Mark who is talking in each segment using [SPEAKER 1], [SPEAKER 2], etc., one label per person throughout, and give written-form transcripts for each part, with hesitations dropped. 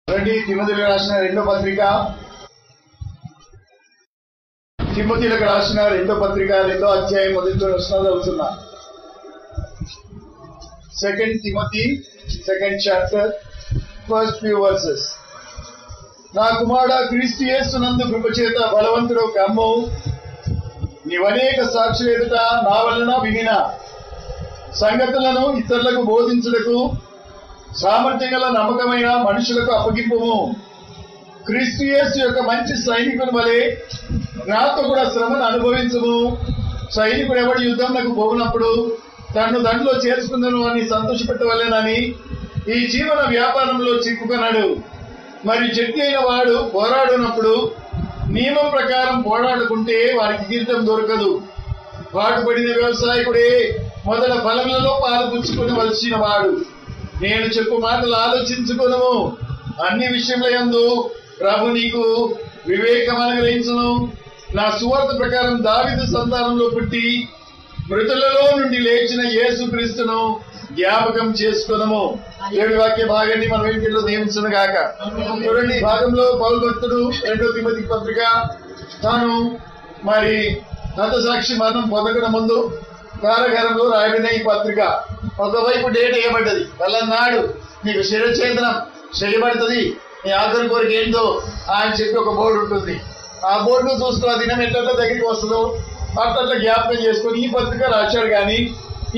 [SPEAKER 1] తిమోతిలకు రాసిన రెండో పత్రిక, తిమోతిలకు రాసిన రెండో పత్రిక 2వ అధ్యాయం 1 వచనం చదువుతున్నా. 2 Timothy 2nd chapter first few verses. నా కుమారుడా, క్రీస్తు యేసునందు కృపచేత బలవంతుడు కమ్ము. నీవనేక సాక్షుల ఎదుట నా వలన వినిన సంగతులను ఇతరులకు బోధించుటకు సామర్థ్యం గల నమ్మకమైన మనుషులకు అప్పగింపుము. క్రీస్తు యేసు యొక్క మంచి సైనికుని వలె నాతో కూడా శ్రమను అనుభవించుము. సైనికుడు ఎవడు యుద్ధంలకు పోగినప్పుడు తన్ను దండలో చేర్చుకుందను అని సంతోషపెట్టవలెనని ఈ జీవన వ్యాపారంలో చిక్కుకున్నాడు. మరి జడ్జి అయిన వాడు పోరాడినప్పుడు నియమం ప్రకారం పోరాడుకుంటే వారికి కిరీటం దొరకదు. పాటుపడిన వ్యవసాయకుడే మొదల ఫలములలో పాలుపుచ్చుకునవలసిన వాడు. నేను చెప్పు మాటలు ఆలోచించుకును. అన్ని విషయముల యందు ప్రభు నీకు వివేకం అనుగ్రహించును. నా సువార్త ప్రకారం దావీదు సంతానంలో పుట్టి మృతులలో నుండి లేచిన యేసు క్రీస్తును జ్ఞాపకం చేసుకునము. 7 వాక్య భాగాన్ని మనం ఇంటిలో నియమించును గాక. చూడండి, ఈ భాగంలో పౌలు భక్తుడు 2 తిమోతి పత్రిక తాను మరి హతసాక్షి మరణం పొందకుండా ముందు కారాగారంలో రాయబడిన ఈ పత్రిక ఒకవైపు డేట్ వేయబడ్డది. వాళ్ళన్నాడు నీకు శిరఛేదనం చేయబడుతుంది, నీ ఆఖరి కోరిక ఏంటో అని చెప్పి ఒక బోర్డు ఉంటుంది. ఆ బోర్డును చూస్తూ ఆ దినం ఎట్లా దగ్గరికి వస్తుందో అట్లా జ్ఞాపకం చేసుకుని ఈ పత్రిక రాశాడు. కానీ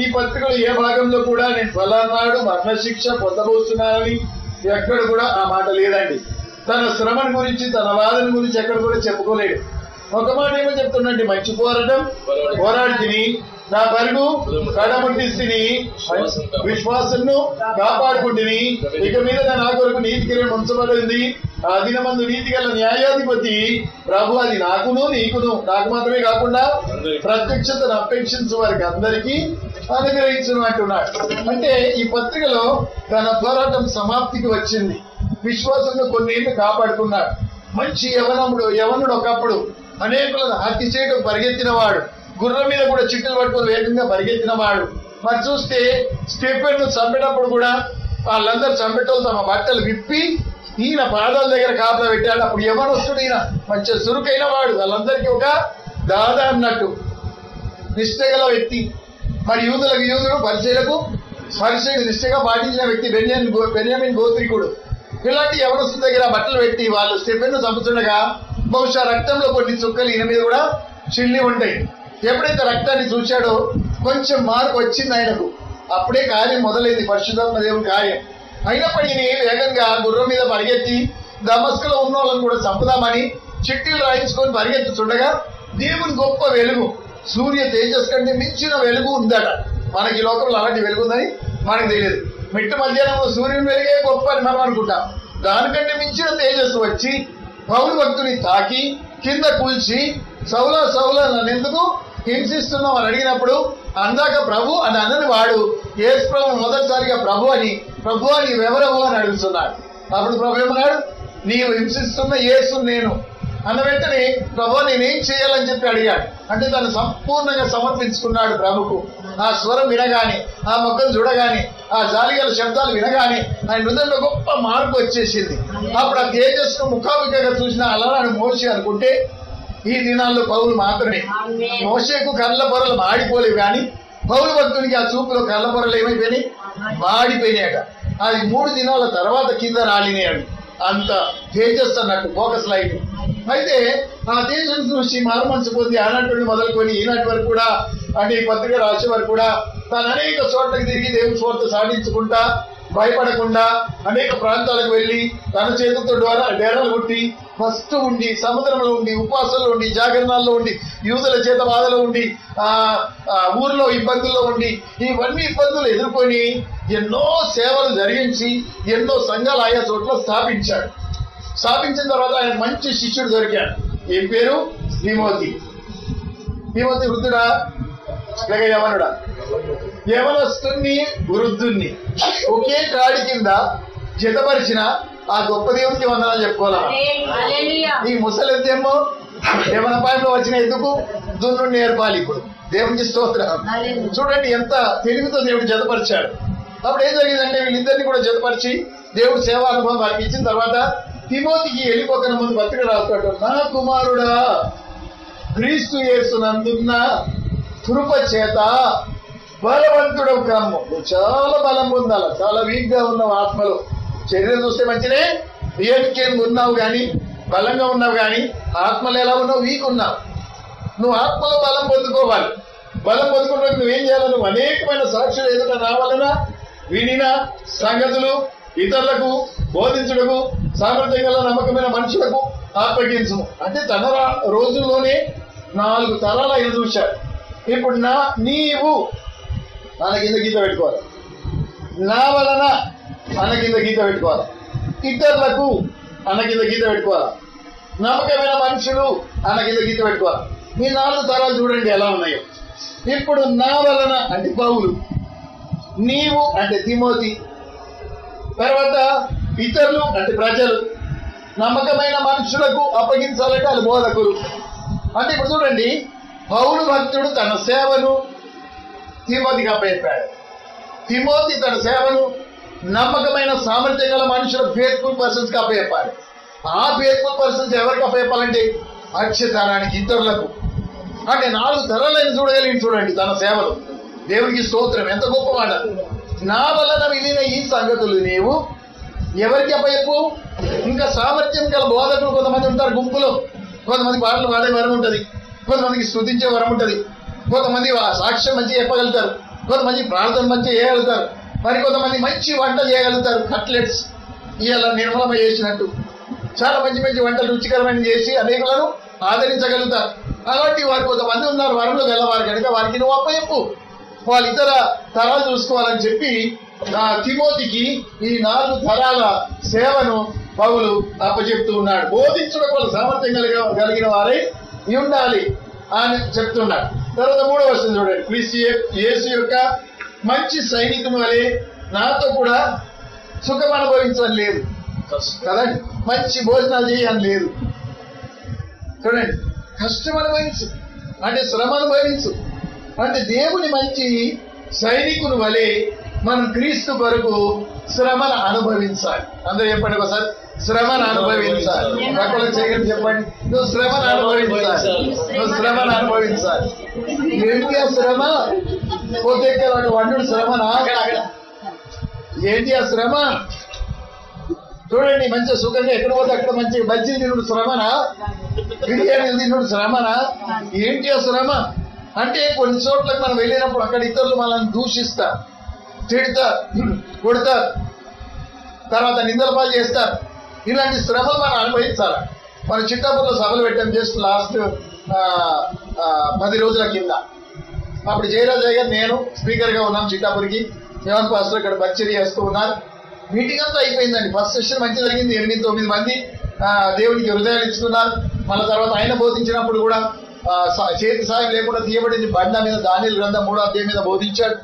[SPEAKER 1] ఈ పత్రికలో ఏ భాగంలో కూడా నేను ఫలానాడు మరణశిక్ష పొందబోతున్నానని ఎక్కడ కూడా ఆ మాట లేదండి. తన శ్రమను గురించి తన వాదన గురించి ఎక్కడ కూడా చెప్పుకోలేడు. ఒక మాట ఏమో చెప్తుండండి, మంచి పోరాటం పోరాడి తిని నా పరుగు కడముట్టిని విశ్వాసంను కాపాడుకుంటుని ఇక మీద నా కొరకు నీతి కిరీటం ఉంచబడింది. ఆ దినమందు నీతి గల న్యాయాధిపతి ప్రభు అది నాకును నీకును నాకు మాత్రమే కాకుండా ప్రత్యక్షతను అపేక్షించే వారికి అందరికీ అనుగ్రహించును అంటున్నాడు. అంటే ఈ పత్రికలో తన పోరాటం సమాప్తికి వచ్చింది. విశ్వాసంలో కొన్నేళ్లు కాపాడుకున్నాడు. మంచి యవనుడు ఒకప్పుడు అనేకులను హత్య చేయడం పరిగెత్తిన వాడు, గుర్రం మీద కూడా చిట్టులు పట్టుకుని వేగంగా పరిగెత్తిన వాడు. మరి చూస్తే స్టెఫెన్ను చంపేటప్పుడు కూడా వాళ్ళందరూ చంపేటోళ్ళు తమ బట్టలు విప్పి ఈయన పాదాల దగ్గర కాపలా పెట్టాడు. అప్పుడు యవనస్తుడు ఈయన మంచి చురుకైన వాడు, వాళ్ళందరికీ ఒక దాదా అన్నట్టు నిష్ఠగల వ్యక్తి. మరి యూదుడు పరిచయుడు నిష్ఠగా పాటించిన వ్యక్తి బెన్యామిన్ గోత్రికుడు. ఇలాంటి యవనస్తుల దగ్గర బట్టలు పెట్టి వాళ్ళు స్టెఫెన్ను చంపుతుండగా బహుశా రక్తంలో కొన్ని చుక్కలు ఈయన మీద కూడా చిల్లి ఉంటాయి. ఎప్పుడైతే రక్తాన్ని చూశాడో కొంచెం మార్పు వచ్చింది ఆయనకు. అప్పుడే కార్యం మొదలైంది, పరిశుద్ధాత్మ దేవుని కార్యం. అయినప్పటికీ వేగంగా గుర్రం మీద పరిగెత్తి దమస్కులో ఉన్న వాళ్ళని కూడా చంపుదామని చిట్టీలు రాయించుకొని పరిగెత్తుతుండగా దేవుని గొప్ప వెలుగు, సూర్య తేజస్ కంటే మించిన వెలుగు ఉందట. మనకి లోకంలో అలాంటి వెలుగు ఉందని మనకు తెలియదు. మిట్ట మధ్యాహ్నంలో సూర్యుని వెలుగే గొప్ప అని మనం అనుకుంటాం. దానికంటే మించిన తేజస్సు వచ్చి పౌలు భక్తుని తాకి కింద కూల్చి సౌలా నన్నెందుకు హింసిస్తున్నావు అని అడిగినప్పుడు అందాక ప్రభు అని అన్నది వాడు యేసు ప్రభు మొదటిసారిగా ప్రభు అని ఎవరవు అని అడుగుతున్నాడు. అప్పుడు ప్రభు ఏమన్నాడు, నీవు హింసిస్తున్న యేసు నేను అన్న వెంటనే ప్రభు నేనేం చేయాలని చెప్పి అడిగాడు. అంటే తను సంపూర్ణంగా సమర్పించుకున్నాడు ప్రభుకు. ఆ స్వరం వినగానే, ఆ మొక్కలు చూడగానే, ఆ జాలిగల శబ్దాలు వినగానే ఆయన హృదయంలో గొప్ప మార్పు వచ్చేసింది. అప్పుడు ఆ తేజస్సును ముఖాముఖిగా చూసిన అలనాడు మోషే అనుకుంటే ఈ దినాల్లో పౌలు మాత్రమే. మోషేకు కళ్ళ పొరలు మాడిపోలేవు, కానీ పౌలు భక్తునికి ఆ చూపులో కళ్ళ పొరలు ఏమైపోయినాయి, మాడిపోయినాయట. అది 3 దినాల తర్వాత కింద రాలినాడు. అంత తేజస్సు అన్నట్టు ఫోకస్ లైట్. అయితే ఆ తేజస్సు చూసి మారుమనసిపోతే ఆనాటి మొదలుకొని ఈనాటి వరకు కూడా, అంటే ఈ పత్రిక రాసే వరకు కూడా తాను అనేక చోట్లకి తిరిగి దేవుని స్వార్థ సాధించుకుంటా భయపడకుండా అనేక ప్రాంతాలకు వెళ్ళి తన చేతులతో డేరాలు కొట్టి ఫస్ట్ ఉండి సముద్రంలో ఉండి ఉపవాసంలో ఉండి జాగరణాల్లో ఉండి యూదుల చేత బాధలో ఉండి ఊర్లో ఇబ్బందుల్లో ఉండి ఇవన్నీ ఇబ్బందులు ఎదుర్కొని ఎన్నో సేవలు జరిగించి ఎన్నో సంఘాలు ఆయా చోట్ల స్థాపించాడు. స్థాపించిన తర్వాత ఆయన మంచి శిష్యుడు దొరికాడు. ఏం పేరు? తిమోతి. వృద్ధుడా లేక యవనుడా? యవనస్తుని వృద్ధుణ్ణి ఒకే కాడి కింద జతపరిచిన ఆ గొప్ప దేవునికి వందనాలు చెప్పుకోవాలా. ఈ ముసలిదేమో యవన పాయింట్లో వచ్చిన ఎందుకు దున్ను నేర్పాలి. ఇప్పుడు దేవునికి స్తోత్రం. చూడండి ఎంత తెలివితో దేవుడు జతపరిచాడు. అప్పుడు ఏం జరిగిందంటే వీళ్ళిద్దరిని కూడా జతపరిచి దేవుడు సేవా అనుభవం వారికి ఇచ్చిన తర్వాత తిమోతికి వెళ్ళిపోకన ముందు పత్రిక రాస్తాడు, నా కుమారుడా క్రీస్తు యేసునందున్న కృప చేత బలవంతుడవు కమ్ము. నువ్వు చాలా బలం పొందాల, చాలా వీక్ గా ఉన్నావు ఆత్మలో. శరీరం చూస్తే మంచిదే, రియల్గా ఉన్నావు కానీ, బలంగా ఉన్నావు కానీ ఆత్మలో ఎలా ఉన్నావు? వీక్ ఉన్నావు. నువ్వు ఆత్మలో బలం పొందుకోవాలి. బలం పొందుకున్నట్టు నువ్వేం చేయాలి? నువ్వు అనేకమైన సాక్షులు ఎదుట రావాలన వినిన సంగతులు ఇతరులకు బోధించుటకు సామర్థ్యం గల నమ్మకమైన మనుషులకు అప్పగించుము. అంటే తన రోజుల్లోనే 4 తరాలు ఆయన చూశాడు. ఇప్పుడు నీవు మన కింద గీత పెట్టుకోవాలి, నా వలన అన్న కింద గీత పెట్టుకోవాలి, ఇతరులకు అన్న కింద గీత పెట్టుకోవాలి, నమ్మకమైన మనుషులు అన్న కింద గీత పెట్టుకోవాలి. మీ 4 తరాలు చూడండి ఎలా ఉన్నాయో. ఇప్పుడు నా వలన అంటే పౌలు, నీవు అంటే తిమోతి, తర్వాత ఇతరులు అంటే ప్రజలు, నమ్మకమైన మనుషులకు అప్పగించాలంటే వాళ్ళు బోధకులు. అంటే ఇప్పుడు చూడండి, పౌలు భక్తుడు తన సేవను తిమోతికి అప్పచెప్పాడు. తిమోతి తన సేవను నమ్మకమైన సామర్థ్యం గల మనుషుల ఫేస్బుక్ పర్సన్స్ కి అప్పచెప్పాలి. ఆ ఫేస్బుక్ పర్సన్స్ ఎవరికి అప్పచెప్పాలంటే అక్షతరానికి, ఇతరులకు. అంటే 4 తరాలను చూడగలిగి చూడండి తన సేవలు. దేవునికి స్తోత్రం, ఎంత గొప్ప మాట. నా వలన వినిన ఈ సంగతులు నీవు ఎవరికి అప్పచెప్పు? ఇంకా సామర్థ్యం గల బోధకులు కొంతమంది ఉంటారు గుంపులో. కొంతమంది పాటలు పాడే వరం ఉంటుంది, కొంతమందికి స్తుతించే వరం ఉంటుంది, కొంతమంది సాక్ష్యం మంచిగా చెప్పగలుగుతారు, కొంతమంది ప్రార్థన మంచిగా చేయగలుగుతారు, మరి కొంతమంది మంచి వంటలు చేయగలుగుతారు. కట్లెట్స్ ఇలా నిర్మలమ చేసినట్టు చాలా మంచి మంచి వంటలు రుచికరమైన చేసి అనేకులను ఆదరించగలుగుతారు. అలాంటి వారు కొంతమంది ఉన్నారు వరంలో గెలవారు కనుక వారికి నువ్వు అప్పచెప్పు, వాళ్ళు ఇతర తరాలు చూసుకోవాలని చెప్పి తిమోతికి ఈ 4 తరాల సేవను పౌలు అప్పచెప్తూ ఉన్నాడు. బోధించడం వల్ల సామర్థ్యం కలిగిన వారై ఉండాలి అని చెప్తున్నాడు. తర్వాత 3వ వచనం చూడండి, క్రీస్తు యేసు యొక్క మంచి సైనికుని వలె నాతో కూడా సుఖం అనుభవించడం లేదు కదండి, మంచి భోజనాలు చేయని లేదు. చూడండి, కష్టం అనుభవించు అంటే శ్రమ అనుభవించు అంటే దేవుని మంచి సైనికుని వలె మనం క్రీస్తు కొరకు శ్రమను అనుభవించాలి. అందరూ చెప్పండి ఒకసారి, శ్రమను అనుభవించాలి. పక్కన చేయగలి చెప్పండి, నువ్వు శ్రమను అనుభవించాలి, నువ్వు శ్రమను అనుభవించాలి. ఏంటి ఆ శ్రమ? పోతే వండు శ్రమనా? ఏంటి ఆ శ్రమ? చూడండి, మంచిగా సుఖంగా ఎక్కడ పోతే అక్కడ మంచిగా బజ్జీలు తినుడు శ్రమనా? బిర్యానీలు తినుడు శ్రమనా? ఏంటి ఆ శ్రమ అంటే కొన్ని చోట్లకు మనం వెళ్ళినప్పుడు అక్కడ ఇతరులు మనల్ని దూషిస్తారు, తిడతారు, కొడతారు, తర్వాత నిందల పాలు చేస్తారు. ఇలాంటి శ్రమలు మనం అనుభవించాలి. మన చిట్టాపూర్లో సభలు పెట్టాం జస్ట్ లాస్ట్ 10 రోజుల కింద. అప్పుడు జయరాజయ్య గారు నేను స్పీకర్గా ఉన్నాం చిట్టాపూర్కి. జవాన్ పాస్టర్ ఇక్కడ పరిచర్య చేస్తూ ఉన్నారు. మీటింగ్ అంతా అయిపోయిందండి. ఫస్ట్ సెషన్ మంచి జరిగింది. 8-9 మంది దేవునికి హృదయాలు ఇచ్చుకున్నారు. మళ్ళీ తర్వాత ఆయన బోధించినప్పుడు కూడా చేతి సాయం లేకుండా తీయబడింది బండ మీద దానియేలు గ్రంథం 3వ అధ్యాయం మీద బోధించాడు.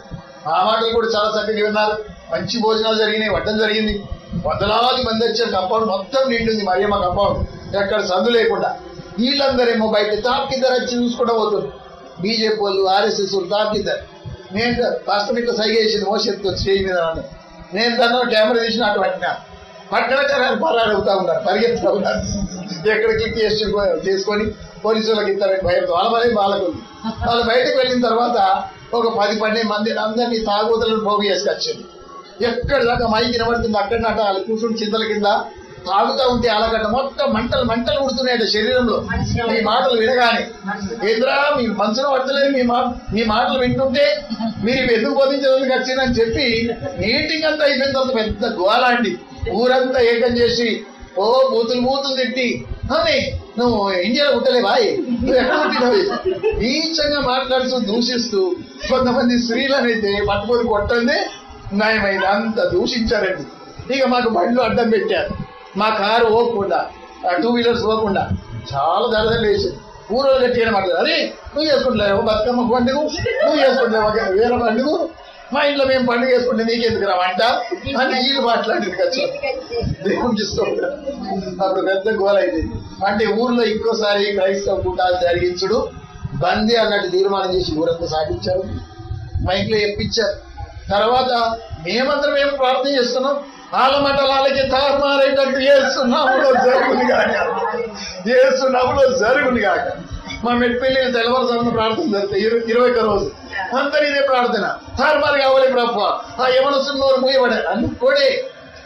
[SPEAKER 1] ఆ మాటలు కూడా చాలా చక్కగా విన్నారు. మంచి భోజనాలు జరిగినాయి, వడ్డం జరిగింది. వందలాది మంది వచ్చారు. కంపౌండ్ మొత్తం నిండింది, మరియమ్మ కంపౌండ్, ఎక్కడ సందు లేకుండా. వీళ్ళందరేమో బయట తాకిద్దరు వచ్చి చూసుకుంటూ పోతుంది. బీజేపీ వాళ్ళు, ఆర్ఎస్ఎస్ వాళ్ళు తాకిద్దరు. నేను రాష్ట్రం ఇట్లా సైగ చేసింది మోసెత్తో స్టేజ్ మీద. నేను దాన్ని కెమెరా తీసిన అటు పట్టణాలు పరాడుతూ ఉన్నారు, పరిగెత్తుతూ ఉన్నారు. ఎక్కడ క్లిక్ చేసుకొని పోలీసు వాళ్ళకి ఇస్తారని భయంతో వాళ్ళకు వాళ్ళు బయటకు వెళ్ళిన తర్వాత ఒక 10-12 మంది అందరినీ తాగుతులను పోగు చేసుకొచ్చింది. ఎక్కడ దాకా మైకి వినబడుతుంది అక్కడ నట వాళ్ళు కూర్చుని చింతల కింద తాగుతూ ఉంటే అలాగట్ట మొత్తం మంటలు ఉడుతున్నాయట శరీరంలో. మీ మాటలు వినగానే ఏంద్రా మీ మనసులో పడతలేదు, మీ మాటలు వింటుంటే మీరు ఎందుకు బోధించడానికి వచ్చిందని చెప్పి మీటింగ్ అంతా అయిపోయిన తర్వాత పెద్ద గోలాండి ఊరంతా ఏకం చేసి బూతులు తిట్టి, అని నువ్వు ఇండియాలో పుట్టలేవా, నువ్వు ఎక్కడ పుట్టినవి నీచంగా మాట్లాడుతూ దూషిస్తూ కొంతమంది స్త్రీలనైతే పట్టుకొని కొట్టండి న్యాయమైంది అంత దూషించారండి. ఇక మాకు బండ్లు అడ్డం పెట్టారు, మా కారు పోకుండా, 2 వీలర్స్ పోకుండా చాలా దరదలు వేసింది. ఊరోళ్ళు గట్టిగా మాట్లాడారు, అరే నువ్వు చేసుకుంటలేవు బతుకమ్మ పండుగ, నువ్వు చేసుకుంటలేవు వేరే పండుగ, మా ఇంట్లో మేము పండుగ చేసుకుంటే నీకెందుకు రావంట అని వీళ్ళు మాట్లాడింది కదా. దేవుని చూసుకోండి, అప్పుడు పెద్ద గోల అయింది. అంటే ఊర్లో ఇంకోసారి క్రైస్తవ కూటాలు జరిగించుడు బందీ అన్నట్టు తీర్మానం చేసి ఊరంతా సాగించారు, మైక్లో చెప్పించారు. తర్వాత మేమందరం ఏం ప్రార్థన చేస్తున్నాం, వాళ్ళ మఠాలకి తారుమారేటట్టు ఏసునామములో జరుగును గాక, ఏసునామములో జరుగును గాక. మా మెట్టిపల్లి తెల్లవారుజామున ప్రార్థన జరుగుతాయి 21 రోజు, అందరూ ఇదే ప్రార్థన. తారుమారు కావాలి ప్రభు, ఆ యవనస్తున్న నోరు మూయబడే అనుకోడే.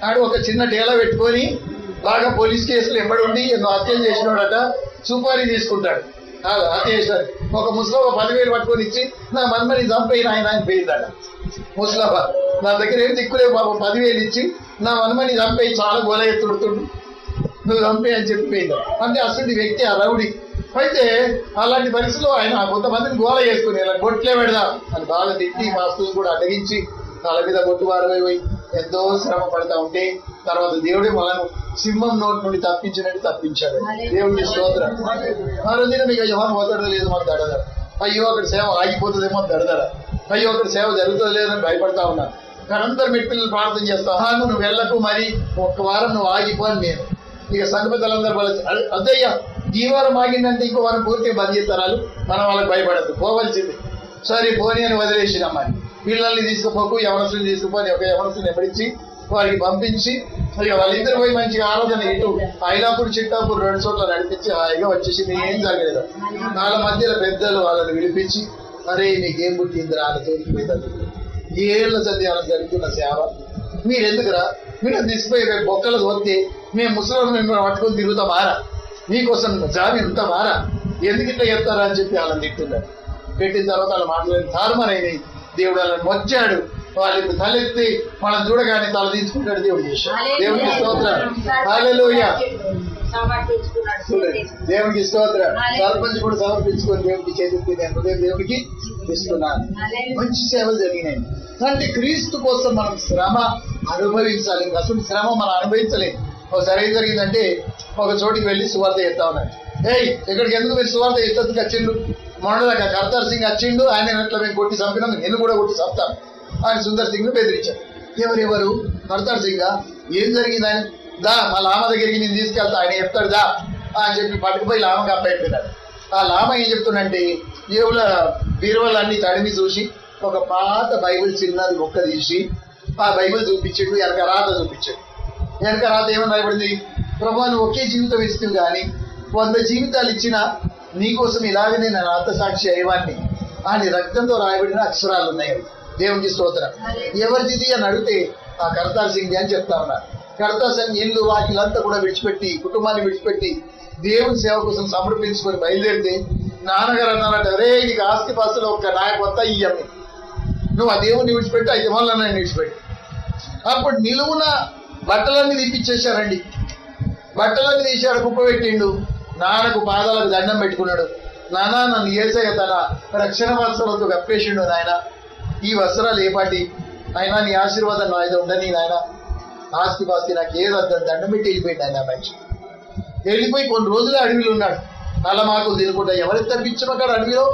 [SPEAKER 1] ఆడు ఒక చిన్న డేలా పెట్టుకొని బాగా పోలీస్ కేసులు ఎంబడి ఉండి ఎన్నో హత్యలు చేసినాడట, సుపారీ తీసుకుంటాడు. హత్య చేశారు. ఒక ముసలమ్మ 10,000 పట్టుకొని ఇచ్చి నా మన్మని చంపైన ఆయన పోయిందట. ముసలమ్మ నా దగ్గర ఏం దిక్కులేవు పాపం, 10,000 ఇచ్చి నా మన్మని చంపేయి చాలా గోల ఎత్తుడుతుండు, నువ్వు చంపే అని చెప్పిపోయింది. అంటే అసలు వ్యక్తి ఆ రౌడీ. అయితే అలాంటి పరిస్థితిలో ఆయన కొంతమందిని గోల చేసుకుని ఇలా గొట్లే పెడదాం అని బాగా తిట్టి మాస్తులు కూడా అడ్డగించి తల మీద గొట్టు వారపోయి ఎంతో శ్రమ పడతా ఉంటే తర్వాత దేవుడే మనను సింహం నోటి నుండి తప్పించినట్టు తప్పించాడు. దేవుడికి స్తోత్రం. ఆ రోజున మీకు యోహాను పోతాడో లేదు మాకు దడదడ, అయ్యో అక్కడ సేవ ఆగిపోతుందేమో దడదడ, అయ్యో అక్కడ సేవ జరుగుతుందో లేదని భయపడతా ఉన్నాను. కానీ అందరు మెట్టిపిల్లలు ప్రార్థన చేస్తాను, నువ్వు వెళ్ళకు, మరి 1 వారం నువ్వు ఆగిపోని. నేను ఇక సంఘ పెద్దలందరూ అదయ్యా ఈ వారం ఆగిందంటే ఇంకో వారం పూర్తిగా బంద్ చేస్తారు, మనం వాళ్ళకి భయపడద్దు, పోవలసింది. సరే పోనీ అని వదిలేసినమ్మని పిల్లల్ని తీసుకుపోకు, యవనస్తుని తీసుకుపోని ఒక యవనస్తుని ఎప్పటించి వారికి పంపించి ఇక వాళ్ళిద్దరు పోయి మంచిగా ఆలోచన ఇటు ఐలాపూర్ చిట్టాపూర్ 2 చోట్ల నడిపించి హాయిగా వచ్చేసి ఏం జరగలేదు. వాళ్ళ మధ్యలో పెద్దలు వాళ్ళని విడిపించి అరే నీకేం పుట్టిందిరా అని తోలిపోయింది. ఏళ్ళ చదివాలని జరుగుతున్న సేవ మీరెందుకురా, మీరు తీసుకుపోయి రేపు బొక్కలు వస్తే మేము ముసలి మిమ్మల్ని పట్టుకొని తిరుగుతామారా, మీకోసం జామీన్ ఉంటామారా, ఎందుకు ఇట్లా చెప్తారా అని చెప్పి వాళ్ళని తిట్టున్నారు. పెట్టిన తర్వాత వాళ్ళు మాట్లాడిన తారుమారైనాయి. దేవుడు వాళ్ళని వచ్చాడు, వాళ్ళకి తలెత్తి మనం చూడగానే తల తీసుకుంటాడు. దేవుడు చేశాడు. దేవుడికి స్తోత్రం. హల్లెలూయా. దేవుడికి స్తోత్రం. సర్పంచ్ కూడా సమర్పించుకొని దేవుడికి చేతి నేను హృదయం దేవుడికి ఇస్తున్నాను. మంచి సేవలు జరిగినాయి. అంటే క్రీస్తు కోసం మనం శ్రమ అనుభవించాలి. అసలు శ్రమ మనం అనుభవించలేము. ఒకసారి ఏం జరిగిందంటే ఒక చోటికి వెళ్ళి సువార్త చేస్తా ఉన్నాడు. ఇక్కడికి ఎందుకు మీరు సువార్త చేస్తుంది వచ్చిండు, మొన్నదాకా కర్తార్ సింగ్ వచ్చిండు, ఆయన ఎట్లా మేము కొట్టి చంపినాం, నిన్ను కూడా కొట్టి చంపుతాం ఆయన సుందర్ సింగ్ ను బెదిరించాడు. ఎవరెవరు? కర్తార్ సింగ్. ఏం జరిగింది? ఆయన దా మా లామ దగ్గరికి నేను తీసుకెళ్తా, ఆయన చెప్తాడు దా అని చెప్పి పట్టుకుపోయి లామకి అప్పయిపోయినాడు. ఆ లామ ఏం చెప్తుండంటే ఏవుల బీరువాలన్నీ తడిమి చూసి ఒక పాత బైబిల్ చిన్నది మొక్క తీసి ఆ బైబిల్ చూపించాడు, వెనక రాత చూపించాడు. వెనక రాత ఏమని రాయబడింది? ప్రభు నువ్వు ఒకే జీవితం ఇస్తుంది కానీ 100 జీవితాలు ఇచ్చినా నీకోసం ఇలాగనే నా రాత సాక్షి అయ్యేవాడిని అని రక్తంతో రాయబడిన అక్షరాలు ఉన్నాయి. దేవునికి స్తోత్రం. ఎవరిది అని అడిగితే ఆ కర్తార్ సింగ్ అని చెప్తా ఉన్నారు. కర్తార్ సింగ్ ఇల్లు వాకిలంతా కూడా విడిచిపెట్టి కుటుంబాన్ని విడిచిపెట్టి దేవుని సేవ కోసం సమర్పించుకొని బయలుదేరితే నాన్నగారు అన్నారంటే అరే నీకు ఆస్తి పాస్తులు ఒక నాయకొత్త ఇయ్యమ్మి, నువ్వు ఆ దేవుణ్ణి విడిచిపెట్టి 5 మొదలన్నా విడిచిపెట్టి. అప్పుడు నిలువున బట్టలన్నీ తీపిచ్చేశారండి. బట్టలన్నీ తీశాడు, కుప్ప పెట్టిండు. నాన్నకు పాదాలకు దండం పెట్టుకున్నాడు. నాన్న నన్ను ఏసయ్య తన రక్షణ వస్త్రాలతో కప్పేసిండు నాయన, ఈ వస్త్రాలు ఏపాటి అయినా నీ ఆశీర్వాదం నా మీద ఉండని నాయన, ఆస్తి పాస్తి నాకు ఏదద్దని దండం పెట్టి వెళ్ళిపోయింది ఆయన. మనిషి వెళ్ళిపోయి కొన్ని రోజులే అడవిలో ఉన్నాడు. అలా మాకు తినుకుంటా ఎవరికి తప్పించమన్నాడు అడవిలో.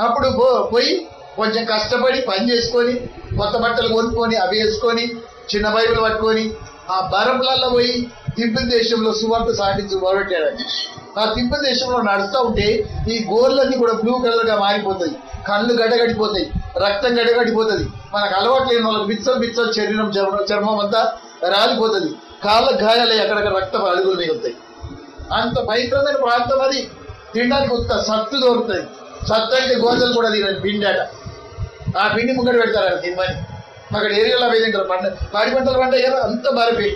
[SPEAKER 1] అప్పుడు పోయి కొంచెం కష్టపడి పని చేసుకొని కొత్త బట్టలు కొనుక్కొని అవి వేసుకొని చిన్న బైబిల్ పట్టుకొని ఆ బరంలలో పోయి తిబ్బన్ దేశంలో సువార్త సాటించి మొదలెట్టాడు. ఆ తిబ్బన్ దేశంలో నడుస్తూ ఉంటే ఈ గోర్లన్నీ కూడా బ్లూ కలర్ గా మారిపోతాయి, కళ్ళు గడగడిపోతాయి, రక్తం గడగడిపోతుంది. మనకు అలవాటు లేని వాళ్ళకి బిచ్చలు బిచ్చలు చర్మం అంతా రాలిపోతుంది, కాళ్ళకు గాయాలే అక్కడక్కడ రక్తం అడుగులు మిగులుతాయి. అంత భయంకరమైన ప్రాంతం అది. తినడానికి కొత్త సత్తు దొరుకుతుంది. సత్తు అంటే గోజలు కూడా తినదు, పిండి అట. ఆ పిండి ముంగట పెడతారు తినమని. అక్కడ ఏరియాలో తింటారు. పాడి పంటలు పంట కదా అంత మారిపోయి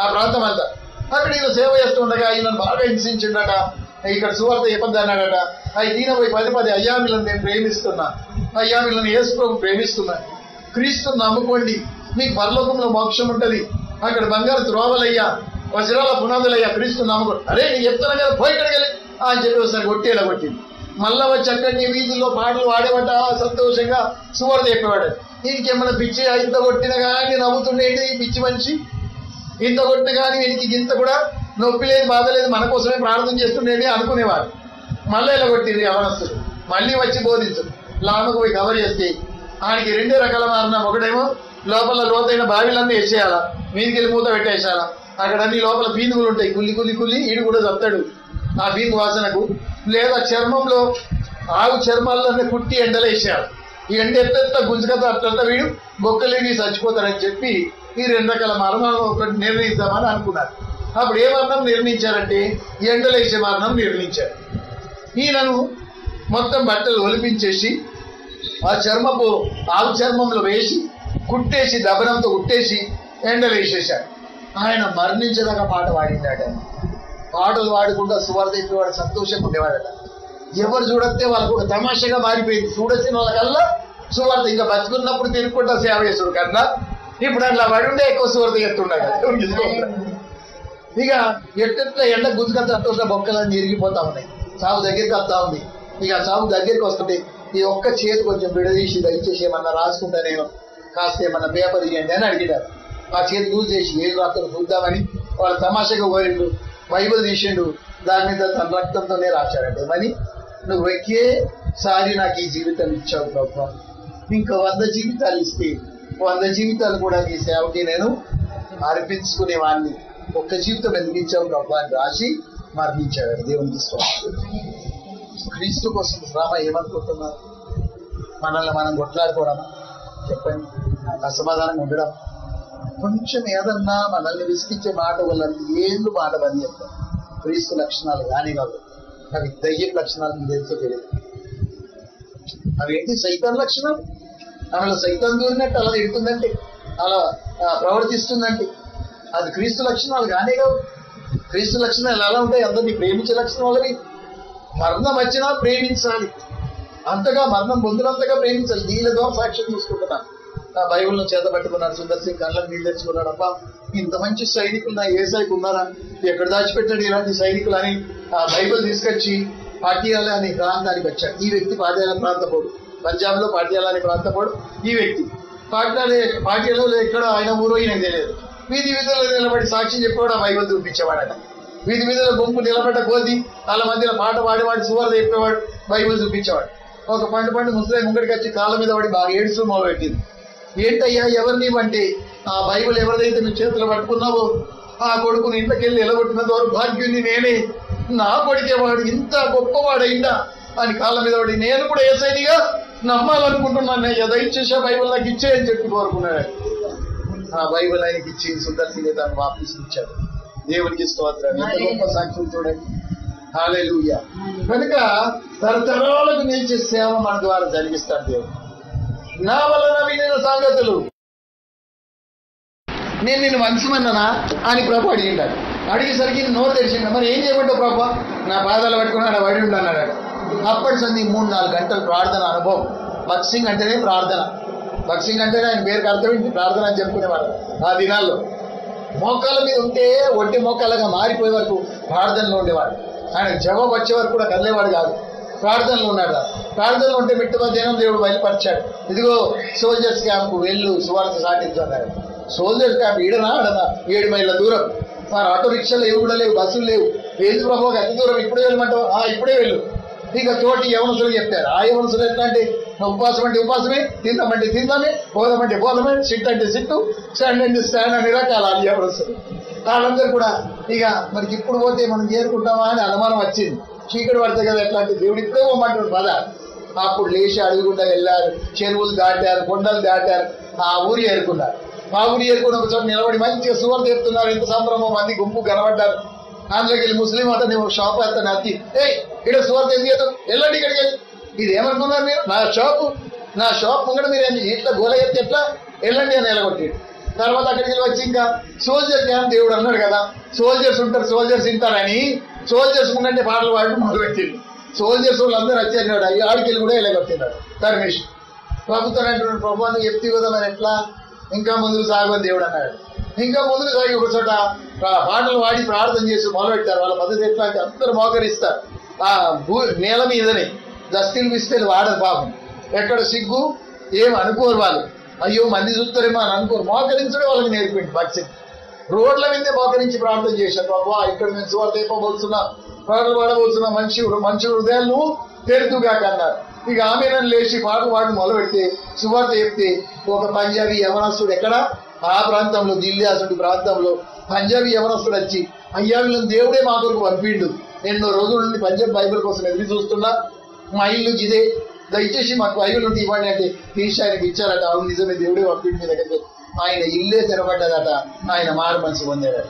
[SPEAKER 1] ఆ ప్రాంతం అంతా. అక్కడ ఈయన సేవ చేస్తుండగా ఈయన బాగా హింసించిండట. ఇక్కడ సువార్త చెప్పద్దు అన్నాడట. అవి తినబోయి 10 అయ్యామిలను నేను ప్రేమిస్తున్నా, అయ్యామిలను యేసు ప్రభు ప్రేమిస్తున్నా, క్రీస్తుని నమ్ముకోండి మీకు పరలోకంలో మోక్షం ఉంటుంది, అక్కడ బంగారు త్రోవలయ్యా వజ్రాల పునాదులయ్యా, క్రీస్తుని నమ్ముకోండి. అరే నేను చెప్తాను కదా పోయి ఇక్కడికి అని చెప్పి ఒకసారి కొట్టేలా కొట్టింది. మళ్ళా వచ్చి అక్కడిని వీధుల్లో పాటలు వాడేవాట, సంతోషంగా సువార్త చెప్పేవాడు. ఇంకేమన్నా పిచ్చి ఇంత కొట్టిన కానీ నవ్వుతుండేది ఈ పిచ్చి మనిషి, ఇంత కొట్టిన కానీ వీనికి ఇంత కూడా నొప్పి లేదు బాధ లేదు మన కోసమే ప్రార్థన చేస్తుండేది అనుకునేవాడు. మళ్ళీ ఇలా కొట్టింది యవనస్తుడు. మళ్ళీ వచ్చి బోధించు లామకు పోయి కవర్ చేస్తే ఆయనకి 2 రకాల మారణం. ఒకటేమో లోపల లోతైన బావిలన్నీ వేసేయాలా, మీదికి వెళ్ళి మూత పెట్టేసాలా. అక్కడ అన్ని లోపల పీనుగులు ఉంటాయి, కుల్లి కుల్లి కుల్లి ఈడు కూడా చస్తాడు ఆ పీనుగు వాసనకు. లేదా చర్మంలో ఆవు చర్మాలన్నీ కుట్టి ఎండలేసాడు. ఈ ఎండ ఎట్ట గుంజుకతో అట్లంతా వీడు బొక్కలేని చచ్చిపోతారని చెప్పి ఈ 2 రకాల మరణాలు ఒకటి నిర్ణయిద్దామని అనుకున్నారు. అప్పుడు ఏ మరణం నిర్ణయించారంటే ఎండలేసే మరణం నిర్ణయించారు. ఈయనను మొత్తం బట్టలు ఒలిపించేసి ఆ ఆవు చర్మంలో వేసి కుట్టేసి దబనంతో కుట్టేసి ఎండలు వేసేశాడు. ఆయన మరణించదగ పాట పాడిండాడు. ఆయన పాటలు పాడుకుంటా సువార్త చెప్పేవాడు సంతోషంగా ఉండేవాడట. ఎవరు చూడతే వాళ్ళకు ఒక తమాషగా మారిపోయింది. చూడొచ్చిన వాళ్ళకల్లా సువార్త ఇంకా బతుకున్నప్పుడు తిరుగుకుంటా సేవ చేసుడు కన్నా ఇప్పుడు అట్లా పడి ఉండే ఎక్కువ సువార్త ఎత్తుండగా ఇక ఎట్ట ఎండ గుంజుకంత అట్లా బొక్కలన్నీ ఇరిగిపోతా ఉన్నాయి. చావు దగ్గరికి వస్తా ఉంది. ఇక చావు దగ్గరికి వస్తుంటే ఈ ఒక్క చేతి కొంచెం విడదీసి దయచేసి ఏమన్నా రాసుకుంటా నేను కాస్త ఏమన్నా పేపర్ ఇవ్వండి అని అడిగినారు. ఆ చేతి యూజ్ చేసి ఏం రాత్రం చూద్దామని వాళ్ళు తమాషగా కోరిండు. బైబిల్ తీసిండు. దాని మీద తన రక్తంతోనే రాశాడంటే మరి నువ్వు ఒకేసారి నాకు ఈ జీవితం ఇచ్చావు ప్రభు, ఇంకా 100 జీవితాలు ఇస్తే 100 జీవితాలు కూడా నీ సేవకి నేను అర్పించుకునేవాడిని. ఒక్క జీవితం ఎందుకు ఇచ్చావు ప్రభు అని రాసి మరణించాడు. దేవునికి స్తోత్రం. క్రీస్తు కోసం శ్రమ ఏమనుకుంటున్నారు? మనల్ని మనం కొట్లాడుకోవడం, చెప్పండి, అసమాధానంగా ఉండడం, కొంచెం ఏదన్నా మనల్ని విసిగించే మాట వాళ్ళంతా ఏందు మాట అని చెప్తాం. క్రీస్తు లక్షణాలు కానీ కాదు, అవి దయ్యం లక్షణాలు మీకు తెలుసో తెలియదు. అవేంటి? సైతాన్ లక్షణాలు. ఆమెలో సైతాన్ దూరినట్టు అలా ఎడుతుందంటే, అలా ప్రవర్తిస్తుందంటే అది క్రీస్తు లక్షణాలు కానీ కావు. క్రీస్తు లక్షణాలు ఎలా ఉంటాయి? అందరినీ ప్రేమించే లక్షణాలవి. మరణం వచ్చినా ప్రేమించాలి, అంతగా మరణం పొందినంతగా ప్రేమించాలి. నీళ్ళ ద్వారా సాక్ష్యం చూసుకుంటున్నాను. ఆ బైబిల్ను చేత పట్టుకున్నాడు సుందర్ సింగ్, కళ్ళకు నీళ్ళు తెచ్చుకున్నాడు. అబ్బా, ఇంత మంచి సైనికులు నా ఏసాయికి ఉన్నారా, ఎక్కడ దాచిపెట్టాడు ఇలాంటి సైనికులు అని ఆ బైబిల్ తీసుకొచ్చి పాటియాలా అనే ప్రాంతానికి వచ్చాడు. ఈ వ్యక్తి పాటియాలా ప్రాంతపోడు, పంజాబ్ లో పాటియాలా అనే ప్రాంతపోడు. ఈ వ్యక్తి పాటియాలలో ఎక్కడ ఆయన ఊరో ఈయనకు తెలియదు. వీధి వీధుల్లో నిలబడి సాక్ష్యం చెప్పేవాడు, ఆ బైబిల్ చూపించేవాడట. వీధి వీధుల గుంపు నిలబడ్డ కొద్ది వాళ్ళ మధ్యలో పాట పాడేవాడు, సువార్త చెప్పేవాడు, బైబిల్ చూపించేవాడు. ఒక పండు ముసలి ముంగడికి వచ్చి కాళ్ళ మీద పడి బాగా ఏడుస్తూ మొదలుపెట్టింది. ఏంటయ్యా ఎవరిని అంటే, ఆ బైబిల్ ఎవరిదైతే నువ్వు చేతులు పట్టుకున్నావో ఆ కొడుకుని ఇంట్లోకెళ్ళి ఎలగొట్టిన దౌర్భాగ్యుని నేనే, నా కొడుకేవాడు ఇంత గొప్పవాడైందా అని కాళ్ళ మీద పడి, నేను కూడా ఏసైనిగా నమ్మాలనుకుంటున్నాను, దయచేసి ఆ బైబిల్ నాకు ఇచ్చే అని చెప్పి కోరుకున్నాడు. ఆ బైబిల్ ఆయనకి ఇచ్చి సుందర్ సింగ్ దాన్ని వాపస్ ఇచ్చాడు. దేవునికి స్తోత్రం. ఎంత గొప్ప సాక్ష్యం చూడండి. హల్లెలూయా. కనుక తరతరాలకు నిలిచే సేవ మన ద్వారా జరిగిస్తాడు దేవుడు. నా వలన వినిన సంగతులు నేను నిన్ను వంశమన్నానా అని ప్రభు అడిగిండాడు. అడిగేసరికి నోరు తెరిచిండు. మరి ఏం చేయమంటావు ప్రభు? నా పాదాలు పట్టుకున్నాడు, వడి ఉండు అన్నాడు. అప్పటి సంది 3-4 గంటలు ప్రార్థన అనుభవం. భక్సింగ్ అంటేనే ప్రార్థన. భక్సింగ్ అంటేనే ఆయన పేరుకి అర్థం ప్రార్థన అని చెప్పుకునేవాడు. ఆ దినాల్లో మోకాళ్ళ మీద ఉంటే ఒంటి మోకాళ్ళగా మారిపోయే వరకు ప్రార్థనలో ఉండేవాడు. ఆయన జవాబు వచ్చే వరకు కూడా కదిలేవాడు కాదు, ప్రార్థనలో ఉన్నాడు. ప్రార్థనలో ఉంటే మిట్ట మధ్యాహ్నం దేవుడు బయలుపరిచాడు. ఇదిగో సోల్జర్స్ క్యాంప్ వెళ్ళు, సువార్త సాటించన్నాడు. సోల్జర్స్ క్యాంప్ ఈడనా ఆడనా 7 మైళ్ళ దూరం. మరి ఆటో రిక్షాలు లేవు, కూడా లేవు, బస్సులు లేవు. ఏంది ప్రభు ఎంత దూరం, ఇప్పుడే వెళ్ళమంటావు? ఇప్పుడే వెళ్ళు. ఇక తోటి యవనసులు చెప్పారు. ఆ యవనసులు ఎట్లా అంటే, ఉపవాసం అంటే ఉపవాసమే, తిందామంటే తిందామే, పోదామంటే పోదామే, సిట్ అంటే సిట్టు, స్టాండ్ అంటే స్టాండ్ అని రకాల యవనసులు. వాళ్ళందరూ కూడా ఇక మనకి ఇప్పుడు పోతే మనం చేరుకుంటామా అని అనుమానం వచ్చింది. చీకటి పడితే కదా ఎట్లా అంటే, దేవుడు ఇప్పుడే పోమంటాడు పద. అప్పుడు లేచి అడుగుకుండా వెళ్ళారు, చెరువులు దాటారు, కొండలు దాటారు, ఆ ఊరు ఏరుకున్నారు. ఆ ఊరు ఏరుకుని ఒక చోట నిలబడి మంచిగా సువార్త చెప్తున్నారు. ఎంత సంభ్రమం, మంది గుంపు కనబడ్డారు. అందులోకి వెళ్ళి ముస్లిం అతను షాప్ అతను అత్తి, ఇక్కడ సువార్త ఎందుకు చేస్తాం, వెళ్ళండి ఇక్కడికి వెళ్ళి. ఇది ఏమనుకున్నారు మీరు? నా షాప్ ముంగడ మీరు ఇట్లా గోల ఎత్తి ఎట్లా వెళ్ళండి అని నిలగొట్టాడు. తర్వాత అక్కడికి వెళ్ళి వచ్చి ఇంకా సోల్జర్ క్యాంప్ దేవుడు అన్నాడు కదా, సోల్జర్స్ ఉంటారు, సోల్జర్స్ తింటారని సోల్జర్స్ ముంగంటే పాటలు పాడటం మొదలుపెట్టింది. సోల్జర్స్ వాళ్ళు అందరూ వచ్చారు. ఆడికెళ్ళి కూడా వెళ్ళగొట్టినాడు పరమేశ్వర్. ప్రభుత్వం అంటున్నాడు, ప్రభుత్వం చెప్తే కదా మరి ఎట్లా, ఇంకా ముందుకు సాగని దేవుడు అన్నాడు. ఇంకా ముందుకు సాగి ఒక చోట పాటలు పాడి ప్రార్థన చేసి మొదలుపెట్టారు. వాళ్ళ పద్ధతి ఎట్లా అంటే అందరూ మోకరిస్తారు. ఆ నేల మీదనే దస్తీలు పిస్తేలు వాడదు పాపం. ఎక్కడ సిగ్గు ఏం అనుకోరు వాళ్ళు. అయ్యో మంది చూస్తారేమో అని అనుకోరు. మోకరించడే వాళ్ళకి నేర్పిండి భక్తి. రోడ్ల మీదే మోకరించి ప్రార్థన చేశారు. బాబా ఇక్కడ మేము సువార్త చెప్పబోతున్నా, పాటలు పాడబోతున్నా, మంచి హృదయాలు తెరుతుగాక అన్నారు. ఇక ఆమెను లేచి పాటలు పాడి మొదలుపెడితే సువార్త చెప్తే ఒక పంజాబీ యవనస్తుడు ఎక్కడ ఆ ప్రాంతంలో, ఢిల్లీ అసలు ప్రాంతంలో పంజాబీ యవనస్తుడు వచ్చి, అయ్యా వీళ్ళని దేవుడే మా కొరకు పంపిండు, ఎన్నో రోజుల నుండి పంజాబ్ బైబిల్ కోసం ఎదురు చూస్తున్నా, మా ఇల్లు ఇదే, దయచేసి మాకు బైబిల్ ఉంటే ఇవ్వండి అంటే తీసి ఆయనకి ఇచ్చారట. అవును నిజమే, దేవుడే పంపిండి మీ దగ్గరికి. ఆయన ఇల్లే తెరబడ్డదట, ఆయన మారు మనసు పొందాడట.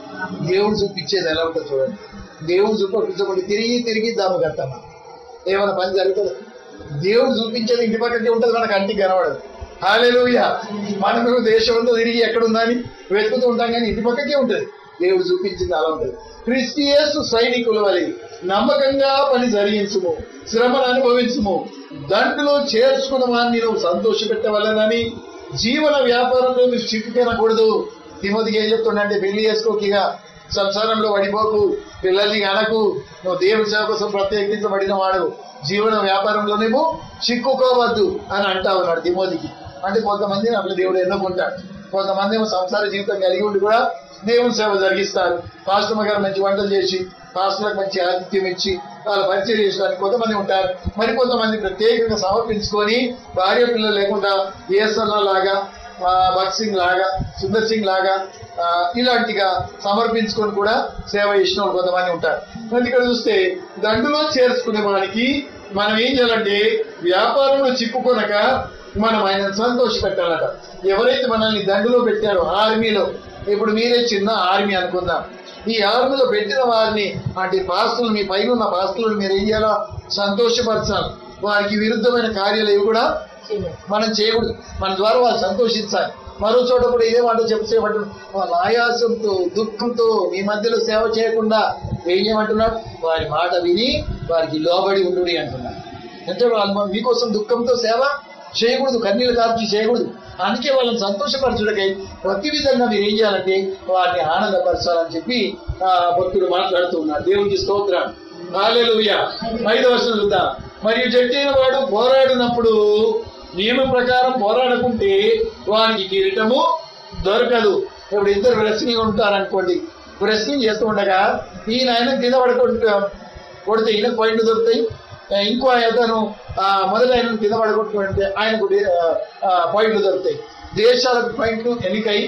[SPEAKER 1] దేవుడు చూపించేది ఎలా ఉంటుంది చూడండి. దేవుడు చూపించకుండా తిరిగి తిరిగి దాము కడతామా, ఏమైనా పని జరుగుతుంది? దేవుడు చూపించేది ఇంటి పక్కకే ఉంటుంది, మనకు కంటికి కనబడదు. హల్లెలూయా. మనము దేశం అంతా తిరిగి ఎక్కడుందా అని వెతుకుతూ ఉంటాం, కానీ ఇంటి పక్కకే ఉంటుంది. దేవుడు చూపించింది అలా ఉంటుంది. క్రీస్తు యేసు సైనికుల వలె నమ్మకంగా పని జరిగించుము, శ్రమను అనుభవించుము, దండులో చేర్చుకున్న వారిని నువ్వు సంతోషపెట్టవలనని జీవన వ్యాపారంలో మీరు చిక్కుకెనకూడదు. తిమోతికి ఏం చెప్తుండే, పెళ్లి చేసుకోకిగా సంసారంలో పడిపోకు, పిల్లల్ని అనకు, నువ్వు దేవుని సేవ కోసం ప్రత్యేకించబడిన వాడు, జీవన వ్యాపారంలో నువ్వు చిక్కుకోవద్దు అని అంటా ఉన్నాడు తిమోతికి. అంటే కొంతమందిని అట్లా దేవుడు ఎన్నుకుంటాడు. కొంతమంది ఏమో సంసార జీవితం కలిగి ఉండి కూడా దేవుని సేవ జరిగిస్తారు. పాస్టర్మ గారు మంచి వంటలు చేసి పాస్టర్లకు మంచి ఆతిథ్యం ఇచ్చి వాళ్ళ పరిచయం చేయడానికి కొంతమంది ఉంటారు. మరి కొంతమంది ప్రత్యేకంగా సమర్పించుకొని భార్య పిల్లలు లేకుండా ఏఎస్ఎల్ లాగా, భగత్ సింగ్ లాగా, సుందర్ సింగ్ లాగా ఇలాంటిగా సమర్పించుకొని కూడా సేవ చేసిన వాళ్ళు కొంతమంది ఉంటారు. మరి ఇక్కడ చూస్తే దండులో చేర్చుకునే వారికి మనం ఏం చేయాలంటే వ్యాపారంలో చిక్కుకొనక మనం ఆయనను సంతోష పెట్టాలట. ఎవరైతే మనల్ని దండులో పెట్టారో ఆర్మీలో, ఇప్పుడు మీరే చిన్న ఆర్మీ అనుకుందాం, ఈ ఆర్మీలో పెట్టిన వారిని అంటే పాస్తులు, మీ పైన ఉన్న పాస్తులను మీరు ఏం చేయాలా, సంతోషపరచాలి. వారికి విరుద్ధమైన కార్యాలు ఇవి కూడా మనం చేయకూడదు. మన ద్వారా వాళ్ళు సంతోషించాలి. మరో చోట కూడా ఇదే మాట చెప్పేమంటు, వాళ్ళ ఆయాసంతో దుఃఖంతో మీ మధ్యలో సేవ చేయకుండా ఏం చేయమంటున్నాడు, వారి మాట విని వారికి లోబడి ఉండు అంటున్నాడు. అంటే వాళ్ళు మీకోసం దుఃఖంతో సేవ చేయకూడదు, కన్నీళ్ళు కార్చి చేయకూడదు. అందుకే వాళ్ళని సంతోషపరచుడకై ప్రతి విధంగా మీరు ఏం చేయాలంటే వారిని ఆనందపరచాలని చెప్పి భక్తుడు మాట్లాడుతూ ఉన్నాడు. దేవునికి స్తోత్రం. హల్లెలూయా. 5వ వచనం చూద్దాం. మరియు జడ్జైన వాడు పోరాడినప్పుడు నియమం ప్రకారం పోరాడకుంటే వానికి కిరీటము దొరకదు. ఇప్పుడు ఇద్దరు రెస్లింగ్ ఉంటారనుకోండి, రెస్లింగ్ చేస్తూ ఉండగా ఆయన కింద కొడితే ఈయనకు పాయింట్లు దొరుకుతాయి, ఇంకో అతను మొదటి ఆయన కింద పడగొట్టుకుంటే ఆయనకు పాయింట్లు దొరుకుతాయి. దేశాలకు పాయింట్లు ఎన్నికై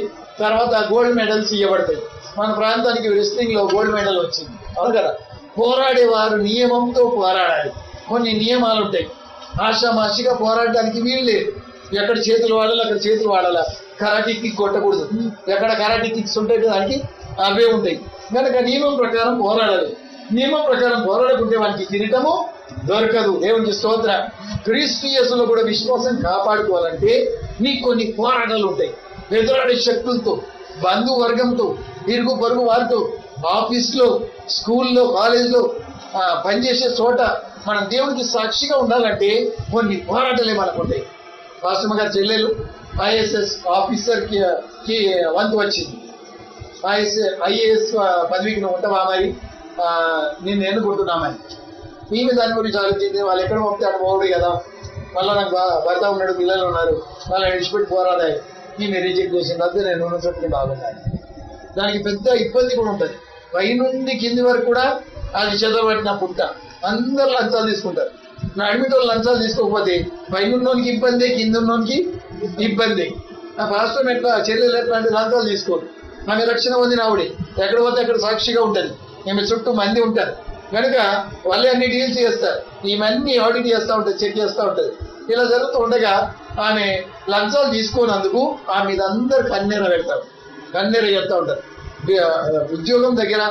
[SPEAKER 1] తర్వాత గోల్డ్ మెడల్స్ ఇవ్వబడతాయి. మన ప్రాంతానికి రెస్లింగ్ లో గోల్డ్ మెడల్ వచ్చింది. అవును కదా. పోరాడేవారు నియమంతో పోరాడాలి. కొన్ని నియమాలు ఉంటాయి. ఆషామాషిగా పోరాడడానికి వీలు లేదు. ఎక్కడ చేతులు వాడాలి అక్కడ చేతులు వాడాలా. కరాటీ కిక్ కొట్టకూడదు. ఎక్కడ కరాటీ కిక్స్ ఉంటాయి దానికి అవే ఉంటాయి. కనుక నియమం ప్రకారం పోరాడాలి. నియమం ప్రకారం పోరాడకుంటే వానికి కిరీటము దొరకదు. దేవునికి స్తోత్రం. క్రీస్తు యేసులో కూడా విశ్వాసం కాపాడుకోవాలంటే నీకు కొన్ని పోరాటాలు ఉంటాయి. ఎదురాడే శక్తులతో, బంధువర్గంతో, ఇరుగు పొరుగు వారితో, ఆఫీస్లో, స్కూల్లో, కాలేజ్లో, పనిచేసే చోట మనం దేవునికి సాక్షిగా ఉండాలంటే కొన్ని పోరాటాలే మనకు ఉంటాయి. పాస్టమ్మ గారి చెల్లెలు ఐఏఎస్ ఆఫీసర్కి వంతు వచ్చింది. ఐఏఎస్ పదవికి నువ్వు ఉంటావా మరి, నేను ఎన్నుకుంటున్నామని. ఈమె దాని గురించి ఆలోచించింది. వాళ్ళు ఎక్కడ పంపితే అక్కడ పోవడు కదా, మళ్ళీ నాకు భర్త ఉన్నాడు, పిల్లలు ఉన్నారు, వాళ్ళని విడిచిపెట్టి పోరాడాయి. ఈమె రిజెక్ట్ చేసింది. అదే నేను ఉన్న చోటుకి బాగున్నాను. దానికి పెద్ద ఇబ్బంది కూడా ఉంటుంది. పై నుండి కింది వరకు కూడా అది చదవబట్టిన పుట్ట. అందరు లంచాలు తీసుకుంటారు. నా అడ్మిట్ వాళ్ళు లంచాలు తీసుకోకపోతే పైనున్నోనికి ఇబ్బంది, కింద ఉన్నోనికి ఇబ్బంది. నా పాస్టర్ ఎట్లా, చెల్లెలు ఎట్లా అంటే లంచాలు తీసుకోరు. ఆమె రక్షణ పొందిన ఆవిడే ఎక్కడ పోతే అక్కడ సాక్షిగా ఉంటుంది. ఈమె చుట్టూ మంది ఉంటారు కనుక వాళ్ళే అన్ని డీల్స్ చేస్తారు. ఈమె అన్ని ఆడిట్ చేస్తూ ఉంటుంది, చెక్ చేస్తూ ఉంటుంది. ఇలా జరుగుతూ ఉండగా ఆమె లంచాలు తీసుకున్నందుకు ఆమె మీద అందరు కన్నెర పెడతారు, కన్నెర చేస్తూ ఉంటారు. ఉద్యోగం దగ్గర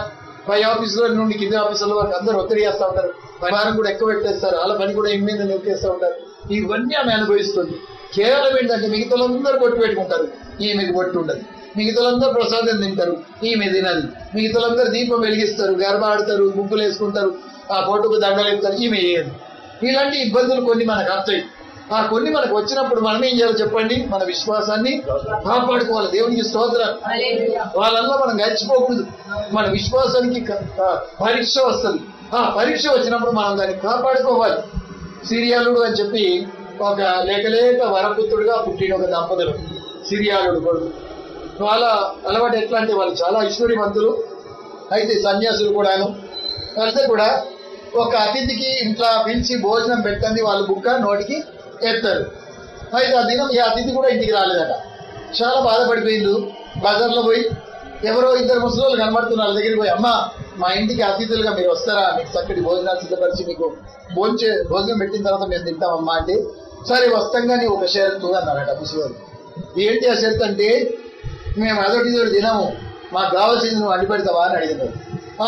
[SPEAKER 1] పై ఆఫీసులో నుండి కింది ఆఫీసుల వరకు అందరూ ఒత్తిడి చేస్తూ ఉంటారు. పరిహారం కూడా ఎక్కువ పెట్టేస్తారు. వాళ్ళ పని కూడా ఏం మీద నొక్కేస్తూ ఉంటారు. ఇవన్నీ ఆమె అనుభవిస్తుంది. కేవలం ఏంటంటే మిగతాలందరూ బొట్టు పెట్టుకుంటారు, ఈమెకి బొట్టు ఉండదు. మిగతాలందరూ ప్రసాదం తింటారు, ఈమె తినదు. మిగతాలందరూ దీపం వెలిగిస్తారు, గర్భ ఆడతారు, ముగ్గులు వేసుకుంటారు, ఆ ఫోటోకు దండలు వేస్తారు, ఈమె వేయదు. ఇలాంటి ఇబ్బందులు కొన్ని మనకు వస్తాయి. ఆ కొన్ని మనకు వచ్చినప్పుడు మనం ఏం చేయాలో చెప్పండి, మన విశ్వాసాన్ని కాపాడుకోవాలి. దేవునికి స్తోత్రం. వాళ్ళల్లో మనం గడిచిపోకూడదు. మన విశ్వాసానికి పరీక్ష వస్తుంది. ఆ పరీక్ష వచ్చినప్పుడు మనం దాన్ని కాపాడుకోవాలి. సిరియాలుడు అని చెప్పి ఒక లేకలేక వరపుత్రుడుగా పుట్టిన ఒక దంపతులు, సిరియాలుడు కొడుకు. వాళ్ళ అలవాటు ఎట్లా అంటే వాళ్ళు చాలా ఐశ్వర్యవంతులు, అయితే సన్యాసులు కూడాను. అయితే కూడా ఒక అతిథికి ఇంట్లో పిలిచి భోజనం పెట్టండి, వాళ్ళు బుక్క నోటికి ఎత్తారు. అయితే ఆ దినం ఈ అతిథి కూడా ఇంటికి రాలేదట. చాలా బాధపడిపోయిండు. బజార్లో పోయి ఎవరో ఇద్దరు ముసలోళ్ళు కనబడుతున్నారు. దగ్గరికి పోయి, అమ్మా మా ఇంటికి అతిథులుగా మీరు వస్తారా, మీకు చక్కటి భోజనాలు సిద్ధపరిచి మీకు భోజనం పెట్టిన తర్వాత మేము తింటామమ్మా అంటే, సరే వస్తాం కానీ ఒక షరతు అన్నారట ముసలి. ఏంటి ఆ షరతు అంటే, మేము అదొకటి తినము, మాకు కావాల్సింది నువ్వు అండి పెడతావా అని అడిగినారు.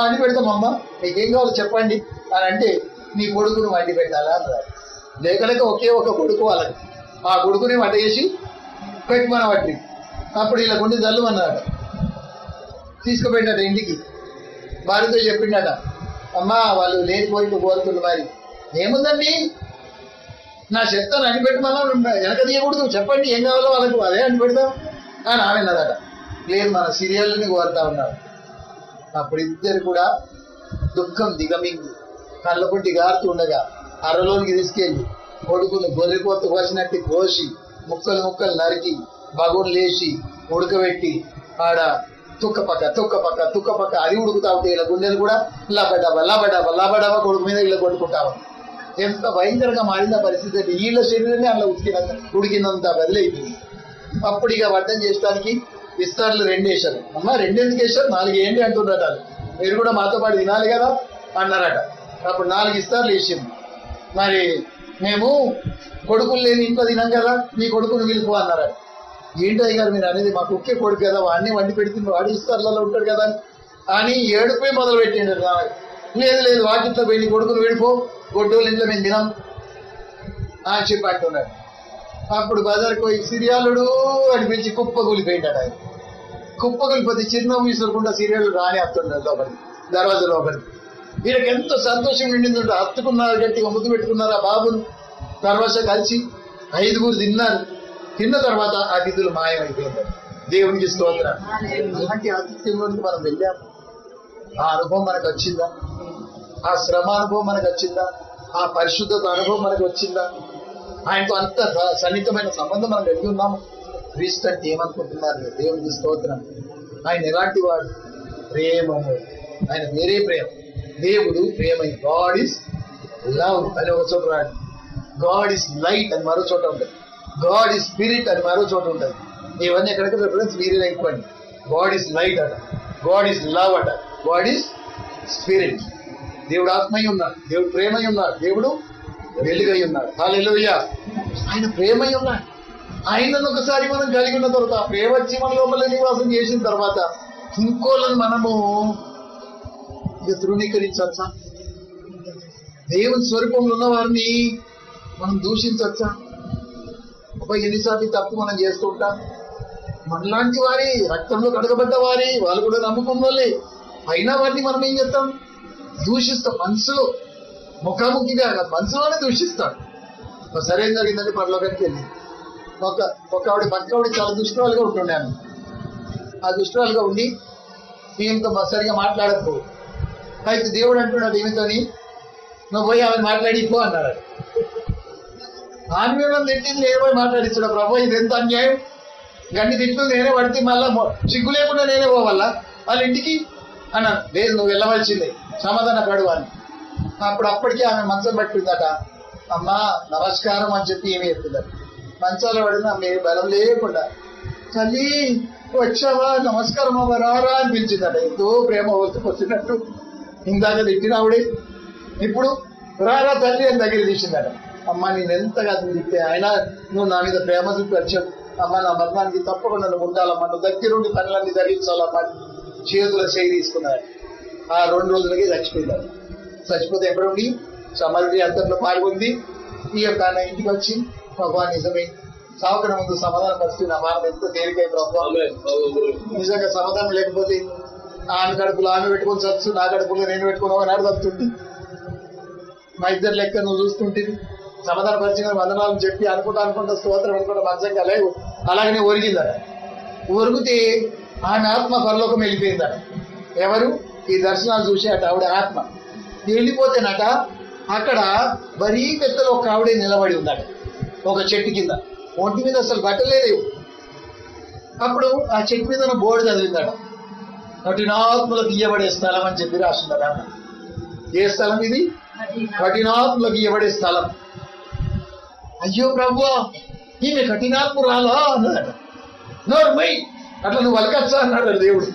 [SPEAKER 1] అండి పెడతామమ్మా, మీకేం కావాలో చెప్పండి అని అంటే, నీ కొడుకును వండి పెట్టాలా అన్నారు. లేక ఒకే ఒక కొడుకు వాళ్ళకి, ఆ కొడుకుని వంట చేసి పెట్టుమని బట్టి అప్పుడు ఇలా గుండె జల్లు అన్నాడు. తీసుకుపోయినట ఇంటికి, భార్యతో చెప్పిండట, అమ్మా వాళ్ళు లేనిపోయింది కోరుతుంది, మరి ఏముందండి నా చెప్తాను అని పెట్టమన్నా వెనక తీయకూడదు, చెప్పండి ఏం కావాలో వాళ్ళకు అదే అని పెడతాం అని ఆమె అన్నదట. లేదు మన సీరియల్ని కోరుతా ఉన్నాడు. అప్పుడు ఇద్దరు కూడా దుఃఖం దిగమింగి కళ్ళ పుట్టి గారుతూ ఉండగా అరలోనికి తీసుకెళ్ళి కొడుకుని గొర్రెపోతు కోసినట్టు కోసి ముక్కలు ముక్కలు నరికి బగులు లేచి ఉడకబెట్టి ఆడ తుక్కపక్క అది ఉడుకుతా ఉంటే ఇలా గుండెలు కూడా లబడబ కొడుకు మీద ఇలా కొట్టుకుంటాము. ఎంత భయంకరంగా మారిందా పరిస్థితి అంటే వీళ్ళ శరీరమే అలా ఉడికినంత బదిలైపోయింది. అప్పుడు ఇక వడ్డం చేయడానికి ఇస్తార్లు 2 వేశారు. అమ్మ 2 ఎందుకు వేశారు, 4 ఏంటి అంటున్నారట. మీరు కూడా మాతో పాటు తినాలి కదా అన్నారట. అప్పుడు 4 ఇస్తార్లు వేసింది. మరి మేము కొడుకులు లేని ఇంట్లో తినాం కదా, మీ కొడుకును పిలుపు అన్నారట. ఏంటయ్య గారు మీరు అనేది, మా కుక్కే కొడుకు కదా, వాడిని వండి పెడుతుంది, వాడి ఇస్తార్లలో ఉంటాడు కదా అని ఏడుపై మొదలు పెట్టిండు. లేదు వాకిట్లో పోయి నీ కొడుకును విడిపో, గొడ్డోళ్ళ ఇంట్లో మేము తినాం అని చెప్పి అంటున్నాడు. అప్పుడు బజార్కి పోయి సిరియాలుడు అని పిలిచి కుప్పకూలిపోయింటాడు. ఆయన కుప్పకూలిపోతే చిరునవ్వు విసురుకుండా సీరియల్ రాని వస్తున్నాడు లోపలికి, దర్వాజా లోపలికి. వీళ్ళకి ఎంతో సంతోషం నిండిందంటే హత్తుకున్నారు, గట్టిగా ముద్దు పెట్టుకున్నారు ఆ బాబును. తర్వాత కలిసి 5గురు తిన్నారు. తిన్న తర్వాత ఆ అతిథులు మాయమైపోయింది. దేవునికి స్తోత్రం. అలాంటి ఆతిథ్యంలోకి మనం వెళ్ళాము. ఆ అనుభవం మనకు వచ్చిందా? ఆ శ్రమ అనుభవం మనకు వచ్చిందా? ఆ పరిశుద్ధత అనుభవం మనకు వచ్చిందా? ఆయనతో అంత సన్నిహితమైన సంబంధం మనం కలిగి ఉన్నాము. క్రీస్తు అంటే ఏమనుకుంటున్నారు? దేవునికి స్తోత్రం. ఆయన ఎలాంటి వాడు? ప్రేమము. ఆయన వేరే ప్రేమ. దేవుడు ప్రేమ. గాడ్ ఈస్ లవ్ అని ఒక చోట రాడు, గాడ్ ఈస్ లైట్ అని మరో చోట ఉంటుంది, గాడ్ ఈస్ స్పిరిట్ అని మరో చోట ఉంటుంది. ఇవన్నీ ఎక్కడికి రిఫరెన్స్ మీరే ఎక్కువండి. గాడ్ ఈస్ లైట్ అట, గాడ్ ఈస్ లవ్ అట, గాడ్ ఈస్ స్పిరిట్. దేవుడు ఆత్మయ్య ఉన్నాడు, దేవుడు ప్రేమయ్య ఉన్నాడు, దేవుడు వెలుగై ఉన్నాడు. హల్లెలూయా. ఆయన ప్రేమయ్య ఉన్నాడు. ఆయనను ఒకసారి మనం కలిగి ఉన్న తర్వాత, ఆ ప్రేమ వచ్చి మన లోపల నివాసం చేసిన తర్వాత ఇంకోళ్ళని మనము తృణీకరించవచ్చా? దేవుని స్వరూపంలో ఉన్న వారిని మనం దూషించవచ్చా? ఎన్నిసార్లు తప్పు మనం చేస్తూ ఉంటాం. మనలాంటి వారి రక్తంలో కడగబడ్డ వారి వాళ్ళు కూడా నమ్ముకున్న వాళ్ళే అయినా వారిని మనం ఏం చేస్తాం? దూషిస్తాం. మనసులో, ముఖాముఖిగా మనసులోనే దూషిస్తాం. సరే ఏం జరిగిందంటే పరలోకానికి వెళ్ళి ఒక ఆవిడ పక్క చాలా దుష్టురాలుగా ఉంటుండే. ఆ దుష్టురాలుగా ఉండి ఈమెతో సరిగా మాట్లాడకపో. అయితే దేవుడు అంటున్నాడు ఈమెతోని, నువ్వు పోయి ఆమెను మాట్లాడిపో అన్నాడు. ఆమె తిట్టింది నేను పోయి మాట్లాడిస్తాడు. ప్రభు ఇది ఎంత అన్యాయం, గన్ని తిట్లు నేనే పడితే మళ్ళా సిగ్గు లేకుండా నేనే పోవాలా వాళ్ళ ఇంటికి అన్నాను. లేదు నువ్వు వెళ్ళవలసిందే, సమాధాన పడు అని. అప్పటికే ఆమె మంచం పట్టిందట. అమ్మా నమస్కారం అని చెప్పి ఏమి చెప్పిందట. మంచాల పడిన ఆమె బలం లేకుండా, తల్లి వచ్చావా, నమస్కారం అవ్వ, రారా అని పిలిచిందట. ఎంతో ప్రేమ వచ్చినట్టు. ఇందాక తిట్టినావుడే, ఇప్పుడు రారా తల్లి అని దగ్గర తీసిందట. అమ్మ నేను ఎంతగా తిట్టే ఆయన నువ్వు నా మీద ప్రేమ చూపించావు. అమ్మ నా మరణానికి తప్పకుండా నువ్వు ఉండాలమ్మా, నువ్వు దగ్గరుండి పనులన్నీ ధరించాలమ్మా. చేతుల చేయి తీసుకున్నాడు. ఆ 2 రోజులకి చచ్చిపోయింది. చచ్చిపోతే ఎక్కడుండి సమాధి అంతట్లో పాల్గొంది. ఈ యొక్క ఆయన ఇంటికి వచ్చి, ప్రభా నిజమే సావకడం ముందు సమాధానం పరిస్థితి నా భారత ఎంతో తేలికై ప్రభావం. నిజంగా సమాధానం లేకపోతే ఆమె కడుపులో ఆమె పెట్టుకొని చచ్చు, నా కడుపులో నేను పెట్టుకుని ఒకనాడు తప్పుతుంటే మా ఇద్దరు లెక్క నువ్వు చూస్తుంటుంది. సమాధాన పరిచిన వందనాలను చెప్పి అనుకుంటా స్తోత్రం అనుకుంటా మంచంగా లేవు. అలాగనే ఒరిగిందట. ఒరిగితే ఆమె ఆత్మ పరలోకం వెళ్ళిపోయిందట. ఎవరు? ఈ దర్శనాలు చూసేట ఆవిడ ఆత్మ వెళ్ళిపోతేనట అక్కడ మరీ పెద్దలో ఒక ఆవిడే నిలబడి ఉందట ఒక చెట్టు కింద. ఒంటి మీద అసలు బట్టలేదు. అప్పుడు ఆ చెట్టు మీద బోర్డు చదివిందట, కఠినాత్మలకు ఇయ్యబడే స్థలం అని చెప్పి రాసిందట. ఏ స్థలం ఇది? కఠినాత్మలకు ఇయ్యబడే స్థలం. అయ్యో ప్రభువా ఈమె కఠినాత్మురాలా అన్నదట. నోర్మై అట్లా నువ్వు వలకచ్చా అన్నాడు దేవుడు.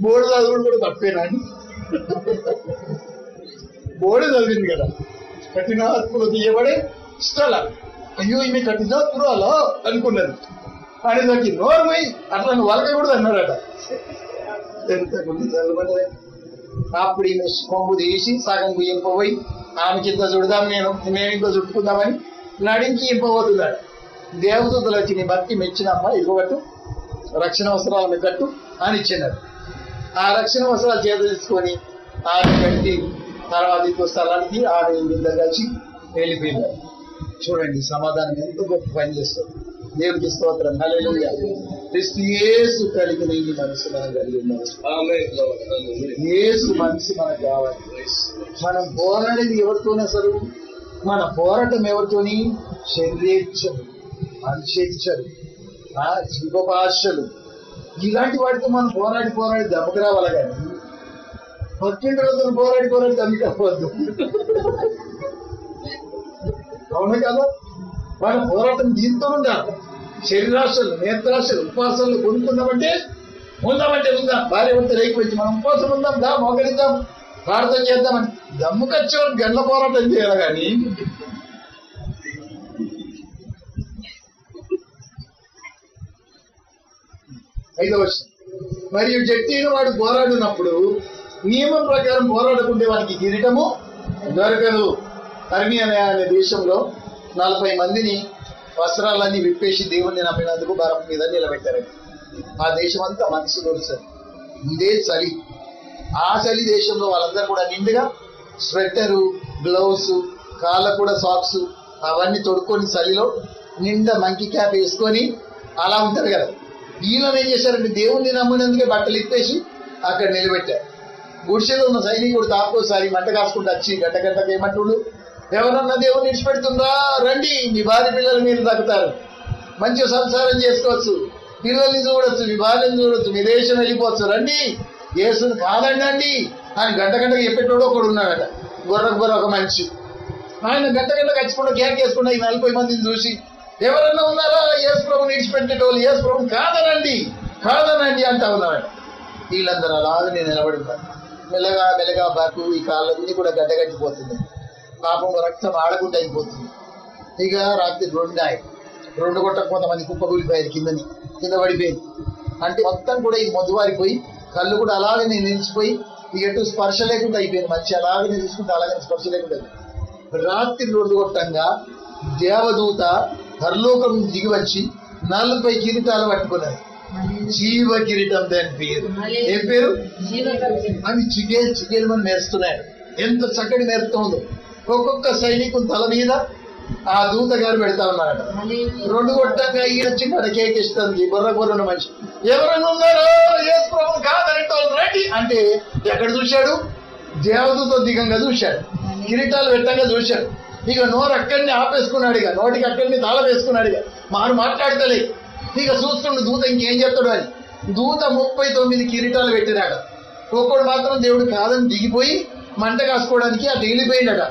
[SPEAKER 1] బోర్డు చదువుడు కూడా తప్పేనా అని బోర్డు చదివింది కదా, కఠినాత్మలు తీయబడే ఇష్టాల. అయ్యో ఈమె కఠినాత్మురాలా అనుకున్నది అనేసరికి నోర్మై అట్లా నువ్వు వలకకూడదు అన్నాడట. అప్పుడు ఈమె కొంగు తీసి సగం ఇంపబోయి ఆమె కింద చుడదాం, నేను ఇంకో చుట్టుకుందామని నడించి ఇంపబోతున్నాడు. దేవదూతలు వచ్చి నీ భక్తి మెచ్చినమ్మా, ఇదిగొట్టు రక్షణ వస్త్రాలు కట్టు అని ఇచ్చినాడు. ఆ రక్షణ వస్త్రాలు చేత తీసుకొని ఆమె కట్టి తర్వాత ఇంకో స్థలానికి ఆమె మీద కలిసి వెళ్ళిపోయినారు. చూడండి సమాధానం ఎంత గొప్ప పని చేస్తారు. దేవుడికి స్తోత్రం. హల్లెలూయా. క్రీస్తు యేసు కలిగిన ఈ మనసు మనం కలిగి ఉన్నాం. యేసు మనసు మనకు కావాలి. మనం పోరాడేది ఎవరితోనే అసలు? మన పోరాటం ఎవరితోని? శరీరేచ్ఛలు, మనుషేచ్ఛలు, జీవభాషలు, ఇలాంటి వాటితో మనం పోరాడి దెబ్బకు రావాలి. కానీ పక్కింటి రోజులు పోరాడి దెబ్బకి రావద్దు. అవును కదా? మన పోరాటం దీంతో ఉండాలి. శరీరాశలు, నేత్రాశలు, ఉపవాసాలు కొనుక్కుందామంటే ఉందాం. భార్య వంట రేగిపోయి మనం ఉపవాసం ఉందాం, దా మోకరిద్దాం, ప్రార్థన చేద్దామని దమ్ముకొచ్చే గంటల పోరాటం చేయాలి. కానీ ఐదవ వర్షం, మరియు జట్టిన వాడు పోరాడినప్పుడు నియమం ప్రకారం పోరాడకుంటే వానికి కిరీటము దొరకదు. అర్మియా అనే దేశంలో 40 మందిని వస్త్రాలన్నీ విప్పేసి దేవుణ్ణి నమ్మినందుకు బరం మీద నిలబెట్టారండి. ఆ దేశం అంతా మనసు దొరుకుతుంది. ఇదే చలి. ఆ చలి దేశంలో వాళ్ళందరూ కూడా నిండుగా స్వెట్టరు, గ్లౌస్, కాళ్ళకు కూడా సాక్స్ అవన్నీ తొడుక్కొని చలిలో నిండా మంకీ క్యాప్ వేసుకొని అలా ఉంటారు కదా. వీళ్ళని ఏం చేశారంటే దేవుణ్ణి నమ్మినందుకే బట్టలు ఇప్పేసి అక్కడ నిలబెట్టారు. గుడిసెలో ఉన్న సైనికుడు తాకోసారి మంట కాసుకుంటూ వచ్చి గంటకి ఏమంటుడు, ఎవరన్నా దేవుని విడిచిపెడుతుందా? రండి, మీ భార్య పిల్లలు మీరు దక్కుతారు, మంచిగా సంసారం చేసుకోవచ్చు, పిల్లల్ని చూడొచ్చు, మీ భార్యని చూడొచ్చు, మీ దేశం వెళ్ళిపోవచ్చు, రండి, యేసుని కాదండి అని గంటకి చెప్పేటోడు ఒకడు ఉన్నాడట. గొర్రె ఒక మనిషి. ఆయన గంటకి ఖచ్చితంగా కేక్ వేసుకున్న ఈ 40 మందిని చూసి, ఎవరన్నా ఉన్నారా యేసు ప్రభుని విడిచిపెట్టేటోళ్ళు? యేసు ప్రభుని కాదనండి అంటా ఉన్నాడట. వీళ్ళందరూ అలాగనే నిలబడి ఉన్నారు. మెల్లగా బాకు ఈ కాళ్ళన్నీ కూడా గడ్డగట్టిపోతుంది. పాపం రక్తం ఆడకుండా అయిపోతుంది. ఇక రాత్రి 2 కొట్టక కొంతమంది కుప్పగూలిపోయారు, కింద పడిపోయింది. అంటే మొత్తం కూడా ఇది మొద్దువారిపోయి కళ్ళు కూడా అలాగనే నిలిచిపోయి ఎటు స్పర్శ లేకుండా అయిపోయింది. మంచి అలాగనే తీసుకుంటే అలాగనే స్పర్శ లేకుండా. రాత్రి 2 కొట్టంగా దేవదూత పరలోకం దిగి వచ్చి 40 కిరీటాలు పట్టుకున్నారు. జీవ కిరీటం దాని పేరు. ఏం పేరు? అవి చిగేలు మనం మెరుస్తున్నాడు. ఎంత చక్కటి మెరుతుందో. ఒక్కొక్క సైనికుని తల మీద ఆ దూత గారు పెడతా ఉన్నాడు. 2 కొట్టంగా ఈయన చిన్న కేక్ ఇస్తుంది. బొర్ర మనిషి, ఎవరైనా ఉన్నారో యేసు ప్రభువు కాదనేటోళ్ళు రండి అంటే ఎక్కడ చూశాడు? దేవదూత దిగంగా చూశాడు, కిరీటాలు పెట్టంగా చూశాడు. ఇక నోరు అక్కడిని ఆపేసుకున్నాడు. ఇక నోటికి అక్కడిని తాళం వేసుకున్నాడు. ఇక మాట్లాడతలే. ఇక చూస్తుండు దూత ఇంకేం చెప్తాడు అని. దూత 39 కిరీటాలు పెట్టినాడు. ఒక్కడు మాత్రం దేవుడు కాదని దిగిపోయి మంట కాసుకోవడానికి అటు వెళ్ళిపోయిందట.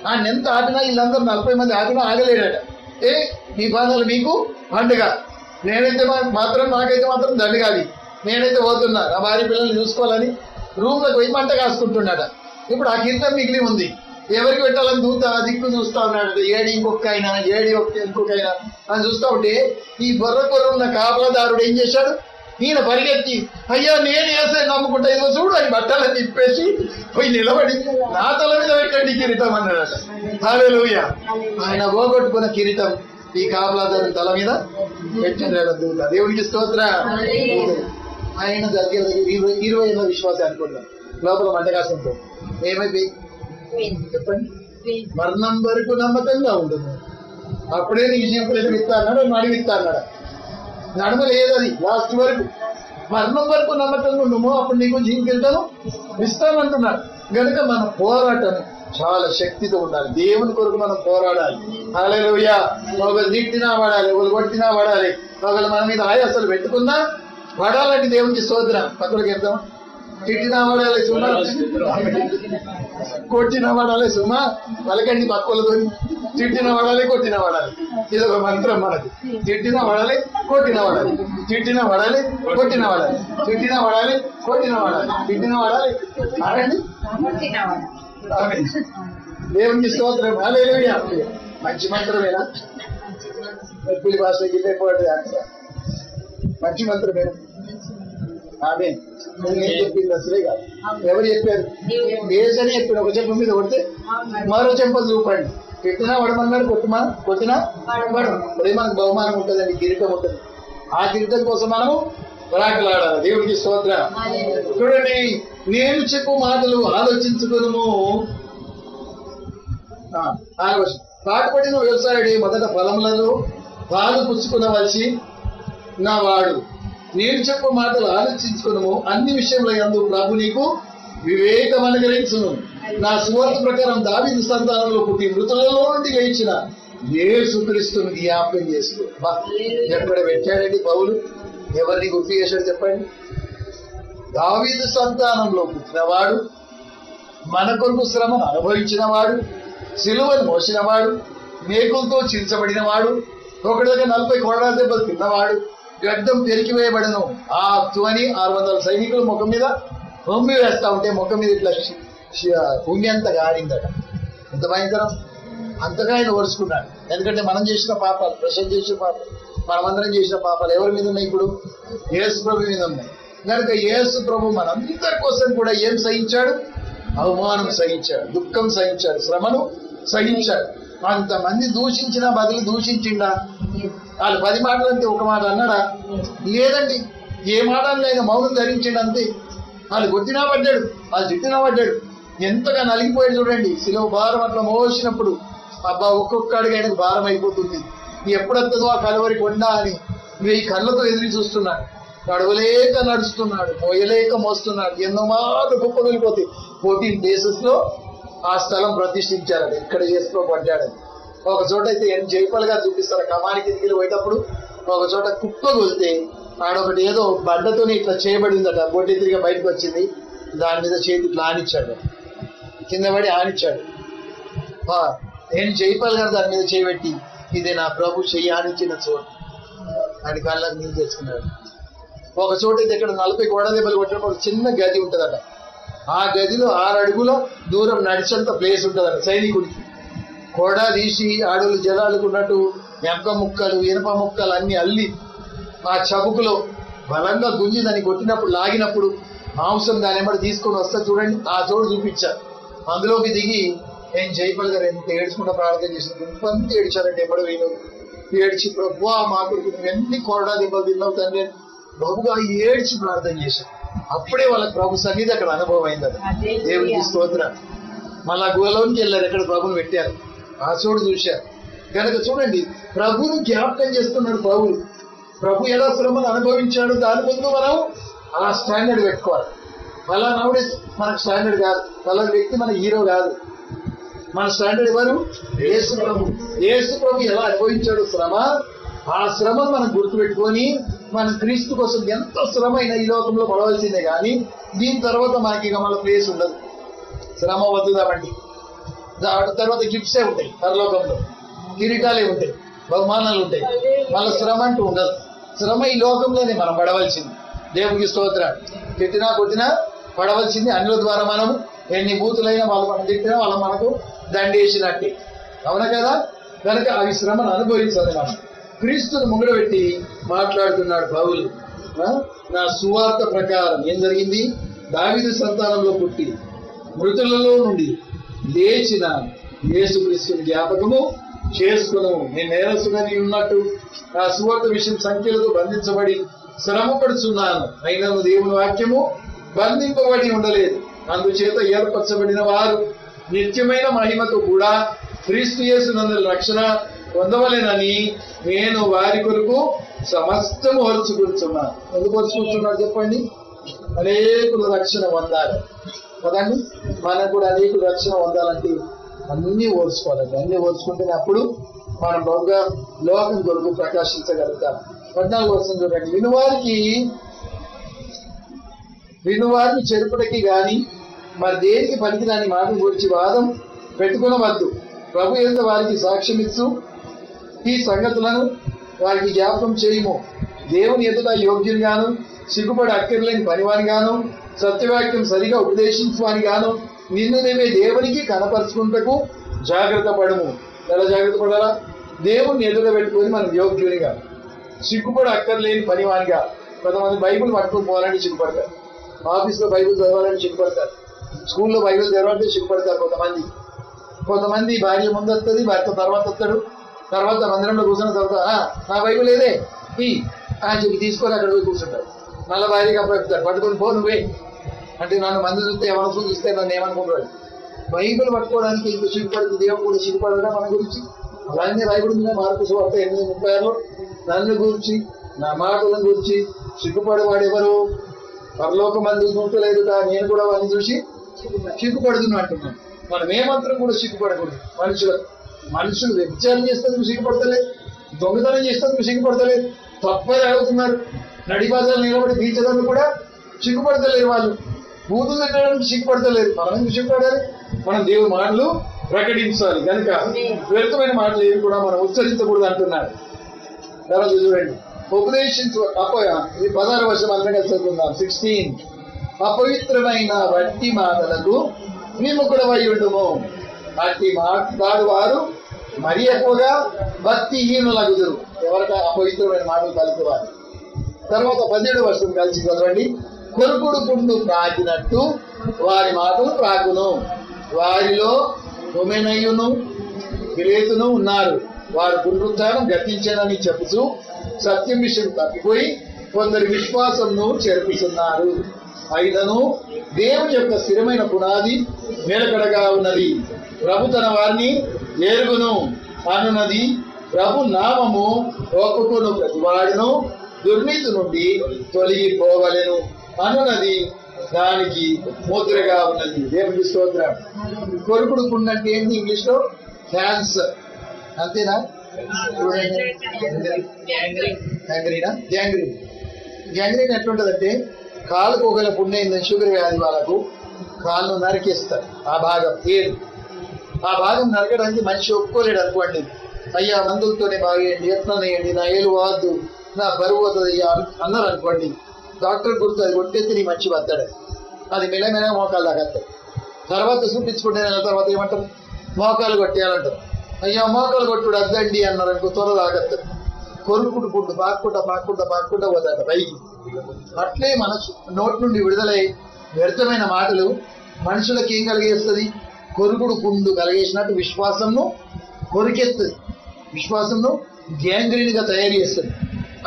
[SPEAKER 1] ఆయన ఎంత ఆపినా వీళ్ళందరూ 40 మంది ఆపినా ఆగలేడట. మీ బాధలు మీకు పండుగ, నాకైతే మాత్రం దండగాది, నేనైతే పోతున్నా నా భార్య పిల్లల్ని చూసుకోవాలని రూమ్లోకి పోయి మంట కాసుకుంటున్నాడ. ఇప్పుడు ఆ కిరీటం మిగిలి ఉంది. ఎవరికి పెట్టాలని దూత దిక్కు చూస్తా ఉన్నాడు. ఏడి ఇంకొక అయినా అని చూస్తా ఉంటే ఈ బొర్ర ఉన్న కాపలాదారుడు ఏం చేశాడు? ఈయన పరిగెత్తి, అయ్యా నేను వేసే నమ్ముకుంటా, ఇదో చూడు అని బట్టలను తిప్పేసి పోయి నిలబడి నా తల మీద పెట్టండి కిరీటం అన్నాడట. హల్లెలూయా. ఆయన పోగొట్టుకున్న కిరీటం ఈ కాపలాదారుని తల మీద పెట్టాడు దూత. దేవుడికి స్తోత్ర. ఆయన దగ్గర 20 ఏళ్ళ విశ్వాసం అనుకుంటాం. లోపల మంట కాసంతో ఏమైపోయి చెప్పండి, మరణం వరకు నమ్మకంగా ఉంటుంది. అప్పుడే నీకు జీవితం ఇస్తా అన్నాడు, నడివిస్తా అన్నాడు. నడమ లేదది లాస్ట్ వరకు. మరణం వరకు నమ్మకంగా ఉండము, అప్పుడు నీకు జీవితం ఇస్తానంటున్నాడు. కనుక మన పోరాటం చాలా శక్తితో ఉండాలి. దేవుని కొరకు మనం పోరాడాలి. హల్లెలూయా. ఒకరు తిట్టినా పడాలి, ఒకరు కొట్టినా పడాలి, ఒకరు మన మీద ఆయాసాలు పెట్టుకున్నా పడాలంటే దేవునికి స్తోత్రం. పక్కడికి వెళ్తాం. తిట్టినా పడాలి సుమా, కొట్టినా పడాలి సుమా, పలకండి పక్కలతో. తిట్టిన పడాలి, కొట్టిన పడాలి. ఇది ఒక మంత్రం మనకు. తిట్టిన పడాలి, కొట్టిన పడాలి, తిట్టిన పడాలి, కొట్టిన పడాలి, తిట్టిన పడాలి, కొట్టిన పడాలి, తిట్టిన పడాలి. అనండి. దేవునికి స్తోత్రం. హల్లెలూయా. మంచి మంత్రమేనా? ఎప్పుడు భాష గిట్టే మంచి మంత్రమేనా? ఆమె నేను చెప్పింది అసలే కాదు. ఎవరు చెప్పారు? ఏసని చెప్పారు. ఒక చెంప మీద కొడితే మరో చెంప చూపండి. పెట్టినా వడమన్నాడు, కొట్టినా వడం. అదే మనకు బహుమానం ఉంటుందండి, కిరీటం ఉంటుంది. ఆ కిరీటం కోసం మనము రాకలాడాలి. దేవుడికి స్తోత్రం. చూడండి, నేను చెప్పు మాటలు ఆలోచించుకును. పాటుపడిన వ్యవసాయుడి మొదట పొలములలో పాలు పుచ్చుకునవలసి నా వాడు. నేను చెప్పు మాటలు ఆలోచించుకును. అన్ని విషయంలో యందు ప్రభు నీకు వివేకం అనుగ్రహించును. నా సువార్త ప్రకారం దావీదు సంతానంలో పుట్టి మృతులలో నుండి లేచిన యేసుక్రీస్తును జ్ఞాపకం చేసుకో. ఎక్కడ పెట్టాడండి పౌలు? ఎవరిని గుర్తు చేశాడు చెప్పండి? దావీదు సంతానంలో పుట్టినవాడు, మన కొరకు శ్రమను అనుభవించిన వాడు, సిలువను మోసినవాడు, మేకులతో చించబడిన వాడు, ఒకటి దగ్గర 40 కొరడా దెబ్బలు తిన్నవాడు, గడ్డం పెరికివేయబడను. ఆ 600 సైనికులు ముఖం మీద హొమ్మి వేస్తా ఉంటే ముఖం మీద ఇట్లా భూమి అంతా గారిందట. ఎంత భయంకరం! అంతగా ఆయన ఓర్చుకున్నాడు. ఎందుకంటే మనం చేసిన పాపాలు, ప్రశ్న చేసిన పాపాలు, మనమందరం చేసిన పాపాలు ఎవరి మీద ఉన్నాయి? ఇప్పుడు యేసు ప్రభు మీద ఉన్నాయి. కనుక యేసు ప్రభు మనందరి కోసం కూడా ఏం సహించాడు? అవమానం సహించాడు, దుఃఖం సహించాడు, శ్రమను సహించాడు. అంతమంది దూషించినా బదులు దూషించిండా? వాళ్ళు 10 మాటలు అంటే ఒక మాట అన్నాడా? లేదండి. ఏ మాట ఆయన మౌనం ధరించిండు అంతే. వాళ్ళు కొట్టినా పడ్డాడు, వాళ్ళు తిట్టినా పడ్డాడు. ఎంతగా నలిగిపోయాడు చూడండి. సిలువ భారం అట్లా మోసినప్పుడు అబ్బా ఒక్కొక్కడికి ఆయనకు భారం అయిపోతుంది. ఎప్పుడొస్తుందో ఆ కలవరి కొండ అని 1000 కళ్ళతో ఎదురు చూస్తున్నాడు. నడవలేక నడుస్తున్నాడు, మోయలేక మోస్తున్నాడు. ఎన్నో మాటలు గొప్ప వెళ్ళిపోతాయి. 14 places లో ఆ స్థలం ప్రతిష్ఠించారని, ఇక్కడ చేసులో పడ్డాడని. ఒక చోట అయితే జైపాల్ గారు చూపిస్తారు. కమానికి దిగిలి పోయేటప్పుడు ఒక చోట కుక్క కొలితే ఆడొకటి ఏదో బండతో ఇట్లా చేయబడిందట. బొడ్డి తిరిగి బయటకు వచ్చింది. దాని మీద చేతి ఇట్లా ఆనిచ్చాడు, కింద పడి ఆనిచ్చాడు. నేను జైపాల్ గారు దాని మీద చేయబెట్టి, ఇది నా ప్రభు చెయ్యి ఆనించిన చోటు ఆయన కళ్ళకి నీళ్ళు తెచ్చుకున్నాడు. ఒక చోట అయితే ఇక్కడ 40 గోడ దెబ్బలు కొట్టినప్పుడు చిన్న గది ఉంటుందట. ఆ గదిలో 6 అడుగుల దూరం నడిచేంత ప్లేస్ ఉంటుందట సైనికుడికి. కోడా తీసి ఆడులు జలాలకు ఉన్నట్టు ఎనప ముక్కలు, ఇనప ముక్కలు అన్ని అల్లి ఆ చబుకులో బలంగా గుంజి దాన్ని కొట్టినప్పుడు, లాగినప్పుడు మాంసం దాని ఎమ్మడి తీసుకొని వస్తా చూడండి. ఆ చోటు చూపించారు. అందులోకి దిగి నేను జైపాల్ గారు ఎంత ఏడ్చుకుంటా ప్రార్థన చేసిన గుంపంతా ఏడ్చారంటే ఎమ్మడి వేయను ఏడ్చి, ప్రభు మా కొడుకు నువ్వు ఎన్ని కొరడా దెబ్బలు తిన్నావు తండ్రి బహుగా ఏడ్చి ప్రార్థన చేశాను. అప్పుడే వాళ్ళకి ప్రభు సన్నిధి అక్కడ అనుభవం అయిందట. దేవునికి స్తోత్రం. మళ్ళా గుహలోనికి వెళ్ళారు, ఎక్కడ ప్రభుని పెట్టారు. ఆ చోటు చూశారు. కనుక చూడండి, ప్రభుని జ్ఞాపకం చేస్తున్నాడు పౌలు. ప్రభు ఎలా శ్రమను అనుభవించాడు, దాని ముందు మనం ఆ స్టాండర్డ్ పెట్టుకోవాలి. అలా నవ్వుడే మనకు స్టాండర్డ్ కాదు, పలానా వ్యక్తి మన హీరో కాదు. మన స్టాండర్డ్ ఎవరు? యేసు ప్రభు. యేసు ప్రభు ఎలా అనుభవించాడు శ్రమ, ఆ శ్రమను మనం గుర్తుపెట్టుకొని మన క్రీస్తు కోసం ఎంత శ్రమ అయినా ఈ లోకంలో పడవలసిందే. కానీ దీని తర్వాత మనకి ఇక మన ప్లేస్ ఉండదు. శ్రమ వద్దుదామండి. తర్వాత గిఫ్ట్సే ఉంటాయి, పరలోకంలో కిరీటాలే ఉంటాయి, బహుమానాలు ఉంటాయి. మళ్ళీ శ్రమ అంటూ ఉండదు. శ్రమ ఈ లోకంలోనే మనం పడవలసింది. దేవునికి స్తోత్రం. తిట్టినా కొట్టినా పడవలసింది. అన్యుల ద్వారా మనం ఎన్ని బూతులైనా వాళ్ళు మనం తిట్టినా వాళ్ళు మనకు దండేసినట్టే. అవునా కదా? కనుక అవి శ్రమను అనుభవించాలి. మనం క్రీస్తును ముంగడబెట్టి మాట్లాడుతున్నాడు పౌలు. నా సువార్త ప్రకారం ఏం జరిగింది? దావీదు సంతానంలో పుట్టి మృతులలో నుండి లేచిన యేసుక్రీస్తుని జ్ఞాపకము చేసుకును. నేను నేరస్తుడని ఉన్నట్టు నా సువార్త విషయం సంఖ్యలతో బంధించబడి శ్రమ పడుచున్నాను. అయినా దేవుని వాక్యము బంధింపబడి ఉండలేదు. అందుచేత ఏర్పరచబడిన వారు నిత్యమైన మహిమతో కూడా క్రీస్తు యేసునందు రక్షణ పొందవలెనని నేను వారి కొరకు సమస్తము ఓర్చుకుంటున్నాను. ఎందుకు ఓర్చుకుంటున్నాడు చెప్పండి? అనేకుల రక్షణ పొందాలి కదండి. మనకు కూడా అనేకుల రక్షణ పొందాలంటే అన్నీ ఓర్చుకోవాలండి. అన్నీ ఓర్చుకుంటేనే అప్పుడు మనం బాగా లోకం కొరకు ప్రకాశించగలుగుతాం. 14 వర్షం చూడండి. వినువారిని చెరుపుటకి గాని మరి దేనికి పనికిరాని మాట గురించి వాదం పెట్టుకునవద్దు. ప్రభు యందు వారికి సాక్ష్యమిచ్చు ఈ సంగతులను వారికి జ్ఞాపకం చేయము. దేవుని ఎదుట యోగ్యునిగాను, సిగ్గుపడి అక్కర్లేని పనివానిగాను, సత్యవాక్యం సరిగా ఉపదేశించువాని గాను నిన్ను నీవే దేవునికి కనపరుచుకుంటకు జాగ్రత్త పడము. ఎలా జాగ్రత్త పడాలా? దేవుణ్ణి ఎదుట పెట్టుకొని మనం యోగ్యునిగా, సిగ్గుపడి అక్కర్లేని పనివానిగా. కొంతమంది బైబిల్ పట్టుకొని పోవాలని సిగ్గుపడతారు, ఆఫీస్లో బైబిల్ చదవాలని సిగ్గుపడతారు, స్కూల్లో బైబిల్ చదవాలంటే సిగ్గుపడతారు. కొంతమంది భార్య ముందు వస్తుంది, భర్త తర్వాత వస్తాడు, తర్వాత మందిరంలో కూర్చున్న తర్వాత నా బైబిల్ ఏదే చెప్పి తీసుకొని అక్కడ పోయి కూర్చుంటాడు. నల్ల భార్యగా అప్పచెప్తాడు, పట్టుకొని పో నువ్వే అంటే నన్ను మంది చూస్తే ఏమన్నా చూస్తే నన్ను ఏమనుకుంటాడు. బైబిల్ పట్టుకోవడానికి ఇంత సిగ్గుపడుతుంది. దేవుడు కూడా సిగ్గుపడగా మన గురించి అలాగే రాయబడి మార్కు సువార్త 8:36 నన్ను గురించి, నా మాటలను గురించి సిగ్గుపడేవాడు ఎవరు? పరలోక మంది చూడలేదు, నేను కూడా వాడిని చూసి సిగ్గుపడుతున్నా అంటున్నాను. మనం ఏమాత్రం కూడా సిగ్గుపడకూడదు. మనుషులు వ్యభిచారం చేస్తే సిగ్గుపడతలేదు, దొంగతనం చేస్తే సిగ్గుపడతలేదు, తప్పని అడుగుతున్నారు, నడిబాజాలు నిలబడి బీచలను కూడా సిగ్గుపడతలేరు, వాళ్ళు బూతులు తిట్టడానికి సిగ్గుపడతలేరు. మనం ఎందుకు సిగ్గుపడాలి? మనం దేవుని మాటలు ప్రకటించాలి కనుక వ్యర్థమైన మాటలు ఏవి కూడా మనం ఉచ్చరించకూడదు అంటున్నాడు. తర్వాత చూడండి, ఉపదేశించు ఇది 16వ వర్షం అందరికీ చదువుకుందాం. 16 అపవిత్రమైన వట్టి మాటలకు విముఖుడమై ఉండుము. అట్టి మాట్లాడు వారు మరి ఎక్కువగా భక్తిహీనులగుదురు. ఎవరికా అపవిత్రమైన మాటలు పలికేవారు. తర్వాత 17వ వర్షం కలిసి చదవండి. కొరుకుడు పుండు ప్రాకినట్టు వారి మాటలు ప్రాకును, వారిలో హుమెనయును గిలేతును ఉన్నారు. వారు పునరుద్ధానం గతించనని చెబుతూ సత్యం విషయం తప్పిపోయి కొందరి విశ్వాసంను చేర్పుతున్నారు. అయినను దేవుని యొక్క స్థిరమైన పునాది నిలకడగా ఉన్నది. ప్రభు తన వారిని ఎరుగును అనున్నది. ప్రభు నామము ఒక్కొక్కను ప్రతివాడును దుర్నీతి నుండి తొలగిపోవలెను అనున్నది దానికి ముద్రగా ఉన్నది. దేవునికి స్తోత్రం. కొరుకుడు పుండు అంటే ఏంటి? ఇంగ్లీష్ లో క్యాన్సర్, అంతేనా? గ్యాంగ్రీన్ ఎట్లుంటదంటే కాలుకు ఒకవేళ పుండు అయిందని షుగర్ వ్యాధి వాళ్ళకు కాళ్ళు నరికేస్తారు. ఆ భాగం ఏడు, ఆ భాగం నరకడానికి మనిషి ఒప్పుకోలేడు అనుకోండి. అయ్యా మందులతోనే బాగేయండి, ఎట్లనేయండి, నా ఏలు వాద్దు, నా బరువు అవుతుంది అన్నారు అనుకోండి. డాక్టర్ గుర్తు అది కొట్టేస్తే నీ మంచి వస్తాడు, అది మెల్లమెల్ల మోకాలు తాగేస్తాడు. తర్వాత చూపించుకుంటే తర్వాత ఏమంటారు? మోకాలు కొట్టేయాలంటారు. అయ్యా మోకాలు కొట్టుడు అద్దండి అన్నారు అనుకో, త్వర తాగేస్తాడు. కొరుకుడు పుట్టు బాక్కుంటా పోతాడు పైకి. అట్లే మనసు నోటి నుండి విడుదలై వ్యర్థమైన మాటలు మనుషులకు ఏం కలిగేస్తుంది? కొరుకుడు పుండు కలిగేసినట్టు విశ్వాసంను కొరికేస్తుంది, విశ్వాసంను గ్యాంగ్రీన్ గా తయారు చేస్తుంది.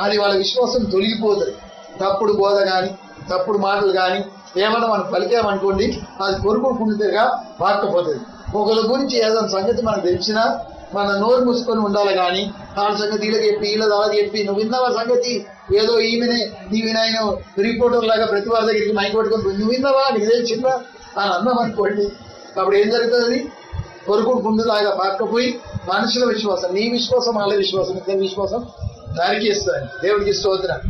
[SPEAKER 1] అది వాళ్ళ విశ్వాసం తొలగిపోతుంది. తప్పుడు బోధ కానీ తప్పుడు మాటలు కానీ ఏమన్నా మనం పలికామనుకోండి, అది కొరుకుడు పుండుగా మార్కపోతుంది. ఒకరి గురించి ఏదైనా సంగతి మనకు తెలిసినా మన నోరు మూసుకొని ఉండాలి. కానీ వాళ్ళ సంగతి వీళ్ళకి చెప్పి వీళ్ళ దానికి చెప్పి నువ్వు విన్నావా సంగతి, ఏదో ఈమెనే నీ వినాయన రిపోర్టర్ లాగా ప్రతి వారి దగ్గరికి మైక్ పట్టుకొని నువ్వు విన్నావా నీకు తెలిసిందా అని అన్నాం అనుకోండి, అప్పుడు ఏం జరుగుతుంది? కొరుకుడు పుండులాగా పాకపోయి మనుషుల విశ్వాసం, నీ విశ్వాసం వాళ్ళ విశ్వాసం, ఇద్దరి విశ్వాసం నరికేస్తుంది. దేవుడికి స్తోత్రం.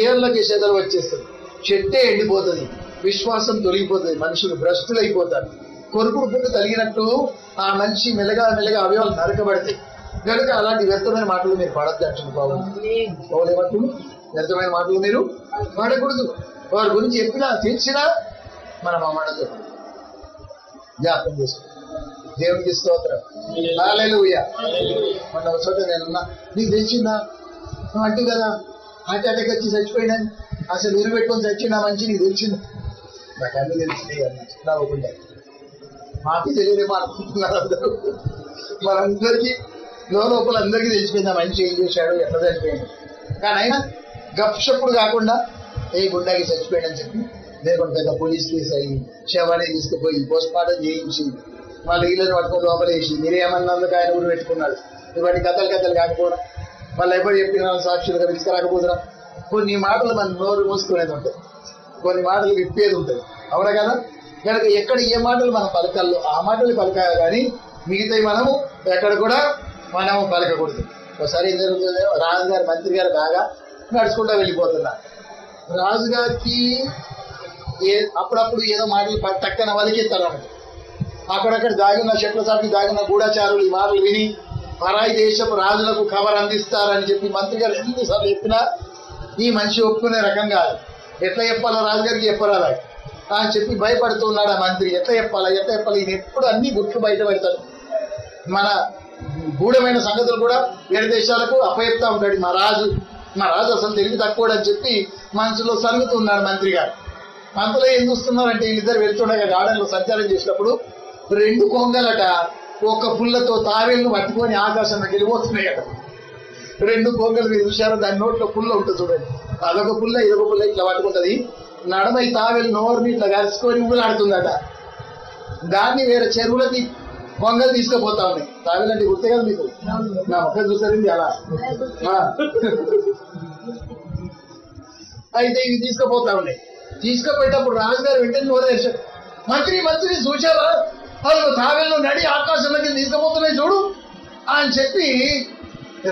[SPEAKER 1] ఏళ్ళకి చెదలు వచ్చేస్తుంది, చెట్టే ఎండిపోతుంది, విశ్వాసం తొలగిపోతుంది, మనుషులు భ్రష్టులు అయిపోతారు. కొరుకుడు పుండు కలిగినట్టు ఆ మనిషి మెల్లగా అవయవాలు నరకబడతాయి. కనుక అలాంటి వ్యర్థమైన మాటలు మీరు పడద్దు అంటుంది బాబు. వ్యర్థమైన మాటలు మీరు పడకూడదు. వారి గురించి చెప్పినా తెలిసినా మనం ఆ మాట జ్ఞాపకం చేసుకో. దేవునికి స్తోత్రం. హల్లెలూయా. మొన్న ఒక చోట నేనున్నా, నీకు తెలిసిందా నువ్వు అంటూ కదా హార్ట్ అటాక్ వచ్చి చచ్చిపోయినాను, అసలు ఉరి పెట్టుకొని చచ్చినా మంచి నీకు తెలిసింది. నాకు అన్నీ తెలిసింది నవ్వకుండా, మాకు తెలియదేమో అనుకుంటున్నారు అందరూ. మనందరికీ లోపల అందరికీ తెలిసిపోయింది ఆ మనిషి ఏం చేశాడు, ఎట్లా చచ్చిపోయాడు. కానీ అయినా గప్షప్పుడు కాకుండా గుండాకి చచ్చిపోయాడని చెప్పి లేకుండా పెద్ద పోలీస్ కేసు అయ్యి శవాన్ని తీసుకుపోయి పోస్ట్ మార్టం చేయించి మళ్ళీ ఇళ్ళని పట్టుకొని లోపలేసి మీరేమన్నందుకు ఆయన ఊరు పెట్టుకున్నాడు. ఇవన్నీ కథలు కాకపోవడం, మళ్ళీ ఎప్పుడు చెప్పిన సాక్షులుగా తీసుకురాకపోతున్నా. కొన్ని మాటలు మన నోరు మూసుకునేది ఉంటుంది, కొన్ని మాటలు విప్పేది ఉంటుంది. అవునా కదా? కనుక ఎక్కడ ఏ మాటలు మనం పలకాల్లో ఆ మాటలు పలకాలి, కానీ మిగతాయి మనము ఎక్కడ కూడా మనము పలకకూడదు. ఒకసారి ఏం జరుగుతుంది, రాజుగారు మంత్రి గారు బాగా నడుచుకుంటూ వెళ్ళిపోతున్నారు. రాజుగారికి అప్పుడప్పుడు ఏదో మాటలు టక్కన వలికిస్తారు అన్నమాట. అక్కడక్కడ దాగిన చెట్ల చాటుకి దాగిన గూఢచారులు ఈ మాటలు విని పరాయి దేశపు రాజులకు ఖబర్ అందిస్తారని చెప్పి మంత్రి గారు ఎన్నిసార్లు చెప్పినా ఈ మనిషి ఒప్పుకునే రకం కాదు. ఎట్లా చెప్పాలో రాజుగారికి చెప్పరాదా అని చెప్పి భయపడుతున్నాడు ఆ మంత్రి. ఎట్లా చెప్పాలా ఈయన ఎప్పుడు అన్ని గుట్లు బయట పెడతాడు. మన గూఢమైన సంగతులు కూడా వేరే దేశాలకు అప్పచెప్తా ఉంటాడు. మా రాజు అసలు తెలివి తక్కువ అని చెప్పి మనసులో సరుగుతున్నాడు మంత్రి గారు. అంతలో ఏం చూస్తున్నారంటే వీళ్ళిద్దరు వెళ్తుండగా గార్డెన్లో సంచారం చేసినప్పుడు 2 కొంగలట ఒక పుల్లతో తావేళ్ళను పట్టుకొని ఆకాశంలోకి వెళ్ళిపోతున్నాయట. 2 కొంగలు మీరు చూశారు, దాని నోట్లో పుల్ల ఉంటుంది చూడండి. అదొక పుల్ల ఇదొక పుల్ల ఇట్లా పట్టుకుంటది. నడమై తావేలు నోరుని ఇట్లా కలుసుకొని ఊగులాడుతుందట. దాన్ని వేరే చెరువులకి కొంగలు తీసుకుపోతా ఉన్నాయి. తావేలు అంటే గుర్తే కదా మీకు, నా మొక్క చూసారండి అలా. అయితే ఇవి తీసుకుపోతా ఉన్నాయి. తీసుకుపోయేటప్పుడు రాజుగారు వెంటనే నోరు తెరిచాడు. మంత్రి చూశారా, వాళ్ళు తావేళ్ళు నడి ఆకాశంలోకి తీసుకుపోతున్నాయి చూడు అని చెప్పి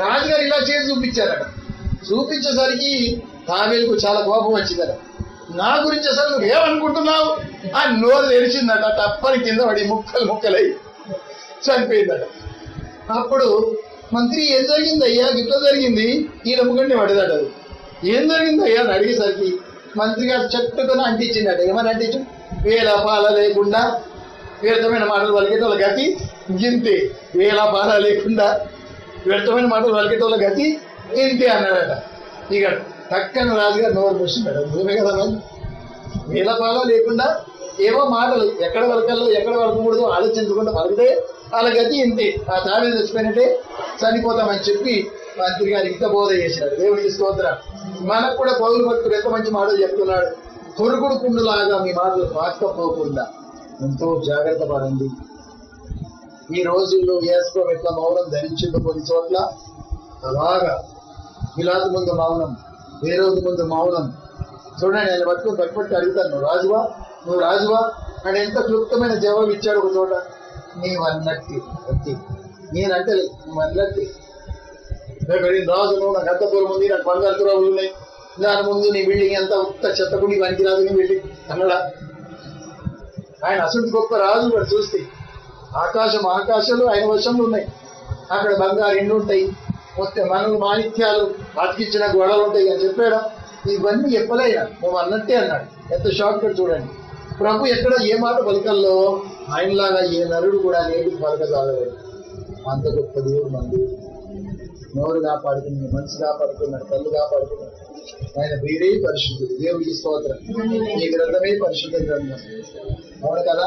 [SPEAKER 1] రాజుగారు ఇలా చేసి చూపించారట. చూపించేసరికి తావేలుకు చాలా కోపం వచ్చిందట. నా గురించి అసలు నువ్వు ఏమనుకుంటున్నావు అని నోరు తెరిచిందట. తప్పని కింద పడి ముక్కలై చనిపోయిందట. అప్పుడు మంత్రి ఏం జరిగిందయ్యా, గిట్ల జరిగింది, ఈయన ముఖండి పడేదట. అది ఏం జరిగిందయ్యా అని అడిగేసరికి మంత్రి గారు చెట్టుకొని అంటించిందట. ఏమని అంటించు, వేల పాల లేకుండా వ్యర్థమైన మాటలు పలికేటోళ్ళ గతి గింతే, వేల పాల లేకుండా వ్యర్థమైన మాటలు పలికేటోళ్ళ గతి ఇంతే అన్నాడట. ఇక టక్కన రాజుగారు నోరు మూసిందట. నిజమే కదా, వేల పాల లేకుండా ఏవో మాటలు ఎక్కడ వరకల్లో ఎక్కడ వరకకూడదు ఆలోచించకుండా పలికితే వాళ్ళ గతి ఇంతే, ఆ తావేలు చచ్చిపోయినట్టే చనిపోతామని చెప్పి మంత్రి గారు ఇంత బోధ చేశాడు. దేవుడికి స్తోత్రం. మనకు కూడా పౌరులు భక్తుడు ఎంత మంచి మాటలు చెప్తున్నాడు. కొరుకుడు కుండులాగా మీ మాటలు పాకపోకుండా ఎంతో జాగ్రత్త పడండి. ఈ రోజుల్లో ఏసుకోవడం ఎట్లా మౌనం ధరించిందో కొన్ని చోట్ల అలాగా పిలాతు ముందు మౌనం, వేరోజు ముందు మౌనం. చూడండి, ఆయన పట్టుబట్టి అడుగుతాను, నువ్వు రాజువా అని ఎంత క్లుప్తమైన జవాబు ఇచ్చాడు. ఒక చోట నీవన్నట్టు నేనంటే నువ్వన్నట్టు రాజు, నువ్వు నాకు అంతపురం ఉంది, నాకు బంగారు రావులు ఉన్నాయి, దాని ముందు నీ బిల్డింగ్ ఎంత ఉత్త చెత్తకు నీ పనికి రాదు నీ బిల్డింగ్ అన్నడా. ఆయన అసలు గొప్ప రాజు కూడా చూస్తే ఆకాశాలు ఆయన వశంలో ఉన్నాయి. అక్కడ బంగారు ఎండు ఉంటాయి, మొత్తం మనలు మాణిక్యాలు అతికించిన గొడవలు ఉంటాయి అని చెప్పాడు. ఇవన్నీ చెప్పలేయా, నువ్వు అన్నట్టే అన్నాడు. ఎంత షార్ట్ కట్ చూడండి. ప్రభు ఎక్కడ ఏ మాట పలికల్లో ఆయనలాగా ఏ నరుడు కూడా నేటికి పలకజాలలేదు. అంత గొప్ప దేవుడు మన దేవుడు. నోరు కాపాడుకున్నాడు, మనసు కాపాడుకున్నాడు, కళ్ళు కాపాడుకున్నాడు. ఆయన వేరే పరిశుద్ధుడు. దేవుడికి స్తోత్రం. ఈ గ్రంథమే పరిశుద్ధ గ్రంథం, అవును కదా.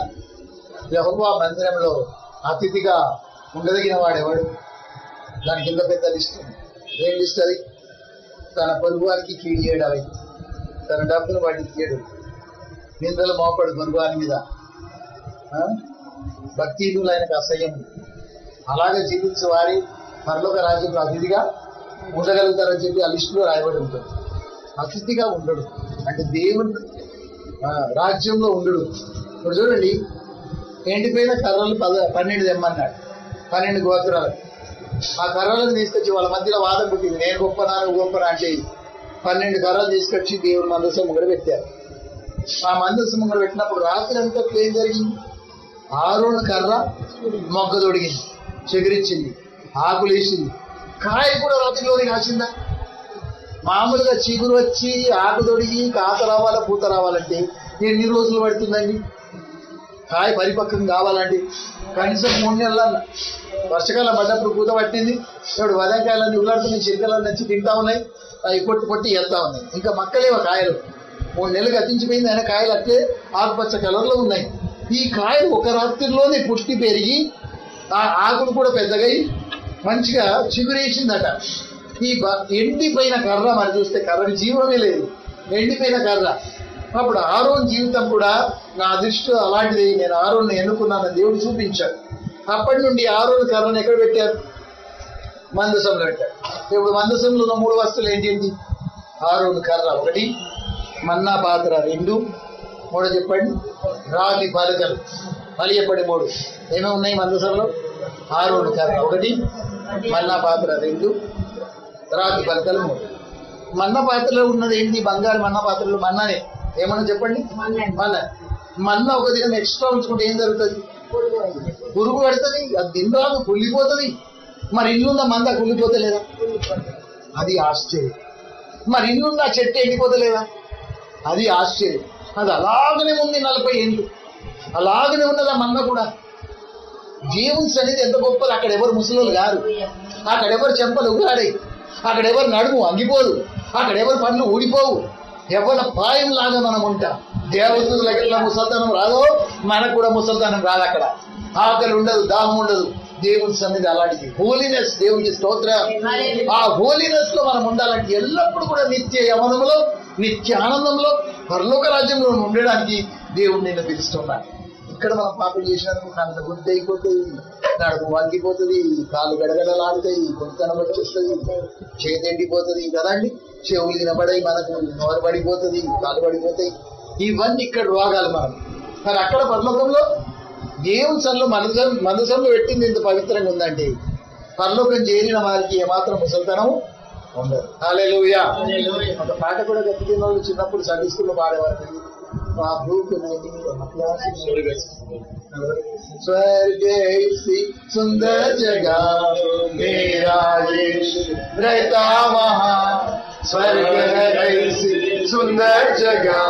[SPEAKER 1] యెహోవా మందిరంలో అతిథిగా ఉండదగిన వాడెవడు? దాని కింద పెద్ద లిస్టు. ఏం లిస్ట్ అది? తన పొరుగువానికి కీడు చేయడమే, తన డబ్బును వాడికి తీయడు, నిందలు మోపడు పొరుగువాని మీద, భక్తిహీనులు ఆయనకు అసహ్యం. అలాగే జీవించే వారి పరలోక రాజ్యంలో అతిథిగా ఉండగలుగుతారని చెప్పి ఆ లిస్టులో రాయబడి ఉంటుంది. అతిథిగా ఉండడు అంటే దేవుని రాజ్యంలో ఉండడు. ఇప్పుడు చూడండి, ఎండిపోయిన కర్రలు 12 తెమ్మన్నాడు, 12 గోత్రాలు. ఆ కర్రలను తీసుకొచ్చి వాళ్ళ మధ్యలో వాదం పుట్టింది, నేను గొప్పనా నువ్వు గొప్పనా అంటే 12 కర్రలు తీసుకొచ్చి దేవుని మందసం ముంగడ పెట్టారు. ఆ మందసం ముంగడ పెట్టినప్పుడు రాత్రి అంతా ఏం జరిగింది? ఆరోను కర్ర మొగ్గ తొడిగింది, చెగిరిచ్చింది, ఆకులు వేసింది, కాయ కూడా రాత్రిలోని కాసిందా? మామూలుగా చిగురు వచ్చి ఆకు తొడిగి కాత రావాలా పూత రావాలంటే ఎన్ని రోజులు పడుతుందండి? కాయ పరిపక్వం కావాలండి కనీసం 3 నెలలన్నా. వర్షకాలం పడ్డప్పుడు పూత పట్టింది, ఇప్పుడు వదంకాయలన్నీ ఉలాడుతున్నాయి, చిరుకలన్నీ వచ్చి తింటా ఉన్నాయి, అవి పొట్టి వెళ్తా ఉన్నాయి. ఇంకా మక్కలేవా కాయలు? 3 నెలలు గతించిపోయింది, అయినా కాయలు అట్లే ఆకుపచ్చ కలర్లో ఉన్నాయి. ఈ కాయలు ఒక రాత్రిలోనే పుట్టి పెరిగి ఆ ఆకులు కూడా పెద్దగా మంచిగా చిగురేసిందట. ఈ ఎండిపోయిన కర్ర మరి చూస్తే కర్రకి జీవమే లేదు, ఎండిపోయిన కర్ర. అప్పుడు ఆరోన్ జీవితం కూడా నా దృష్టిలో అలాంటిది, నేను ఆరోన్ని ఎన్నుకున్నానని దేవుడు చూపించాడు. అప్పటి నుండి ఆరోన్ కర్రను ఎక్కడ పెట్టారు? మందసంలో పెట్టారు. ఇప్పుడు మందసంలో ఉన్న 3 వస్తువులు ఏంటి? ఆరోన్ కర్ర 1, మన్నా పాత్ర 2, 3 చెప్పండి, రాతి పలకలు. మళ్ళీ చెప్పండి 3 ఏమేమి ఉన్నాయి మందసంలో? ఆరోన్ కర్ర 1, మన్నా పాత్ర 2, రాతి పలకలు 3. మన్నా పాత్రలో ఉన్నది ఏంటి? బంగారు మన్నా పాత్రలో మన్నానే. ఏమన్నా చెప్పండి? మన్నా ఒక దినం ఎక్స్ట్రా ఉంచుకుంటే ఏం జరుగుతుంది?
[SPEAKER 2] పురుగు పడుతుంది, అది తినరాదు, కుళ్ళిపోతుంది. మరి ఇల్లున్న మంద కుళ్ళిపోతలేదా? అది ఆశ్చర్యం. మరి ఇల్లున్న చెట్టు ఎండిపోతలేదా? అది ఆశ్చర్యం. అది అలాగనే ఉంది 40 ఏళ్ళు, అలాగనే ఉన్నదా మంద కూడా. దేవుని సన్నిధి ఎంత గొప్పది. అక్కడ ఎవరు ముసలోళ్ళు గారు, అక్కడ ఎవరు చెంపలు ఉగాడాయి, అక్కడ ఎవరు నడుము అంగిపోదు, అక్కడ ఎవరు పనులు ఊడిపోవు. ఎవరి పాయం లాగా మనం ఉంటాం. దేవతల ముసల్తనం రాదో మనకు కూడా ముసల్తనం రాదు. అక్కడ ఆకలి ఉండదు, దాహం ఉండదు. దేవుని సన్నిధి అలాంటిది. హోలీనెస్, దేవునికి స్తోత్రం. ఆ హోలీనెస్ లో మనం ఉండాలంటే ఎల్లప్పుడూ కూడా నిత్య యవనంలో, నిత్య ఆనందంలో, పరలోక రాజ్యంలో ఉండడానికి దేవుడు నిన్ను పిలుస్తున్నాడు. ఇక్కడ మనం పాపం చేసినందుకు కళ్ళ గుడ్డ అయిపోతుంది, నడుము వంగిపోతుంది, కాళ్ళు గడగడలాడుతాయి, కొంతనం వచ్చేస్తుంది, చేతి ఎండిపోతుంది కదండి, చెవులు వినబడాయి, మనకు నోరు పడిపోతుంది, కాళ్ళు పడిపోతాయి. ఇవన్నీ ఇక్కడ రోగాలు మనం. కానీ అక్కడ పరలోకంలో దేవుని సన్నిధిలో మనసులో పెట్టింది ఇంత పవిత్రంగా ఉందండి. పరలోకం చేరిన వారికి ఏమాత్రం ముసల్తనం ఉండదు. హల్లెలూయా. ఒక పాట కూడా గట్టిన వాళ్ళు చిన్నప్పుడు సండే స్కూల్లో పాడేవారు. स्वर्ग ऐसी सुंदर जगह मेरा यीशु रहता वहाँ, स्वर्ग है ऐसी सुंदर जगह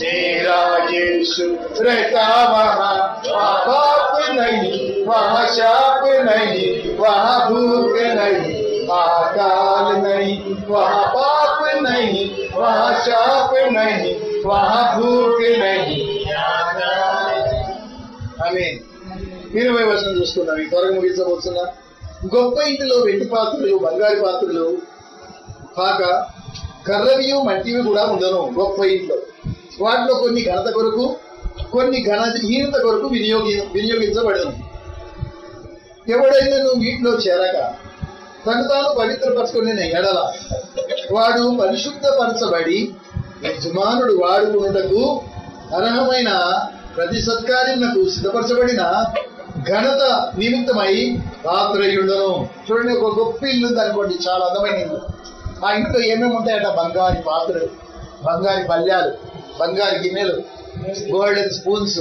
[SPEAKER 2] मेरा यीशु रहता वहाँ, वहाँ पाप नहीं, वहाँ शाप नहीं, वहाँ भूख नहीं, अकाल नहीं, वहाँ पाप नहीं, वहाँ शाप नहीं, वहाँ भूख नहीं. ఆమేన్. 20వ వచనం చూసుకుందాం. ఈ త్వరగా ముగించబోతున్నా. గొప్ప ఇంటిలో వెండి పాత్రలు, బంగారు పాత్రలు కాక కర్రవియు మట్టివి కూడా ఉండను. గొప్ప ఇంట్లో వాటిలో కొన్ని ఘనత కొరకు, కొన్ని ఘనహీనత కొరకు వినియోగించబడను. ఎవడైనా నువ్వు వీటిలో చేరక తను తాను పవిత్రపరచుకుని ఎడల వాడు పరిశుద్ధపరచబడి యజమానుడు వాడుకున్నటకు అర్హమైన ప్రతి సత్కార్యమునకు సిద్ధపరచబడిన ఘనత నిమిత్తమై పాత్రయుండను. చూడండి, ఒక గొప్ప ఇల్లు ఉంది అనుకోండి, చాలా అందమైన ఇల్లు. ఆ ఇంట్లో ఏమేమి ఉంటాయట? బంగారు పాత్రలు, బంగారు పళ్ళ్యాలు, బంగారు గిన్నెలు, గోల్డెన్ స్పూన్స్,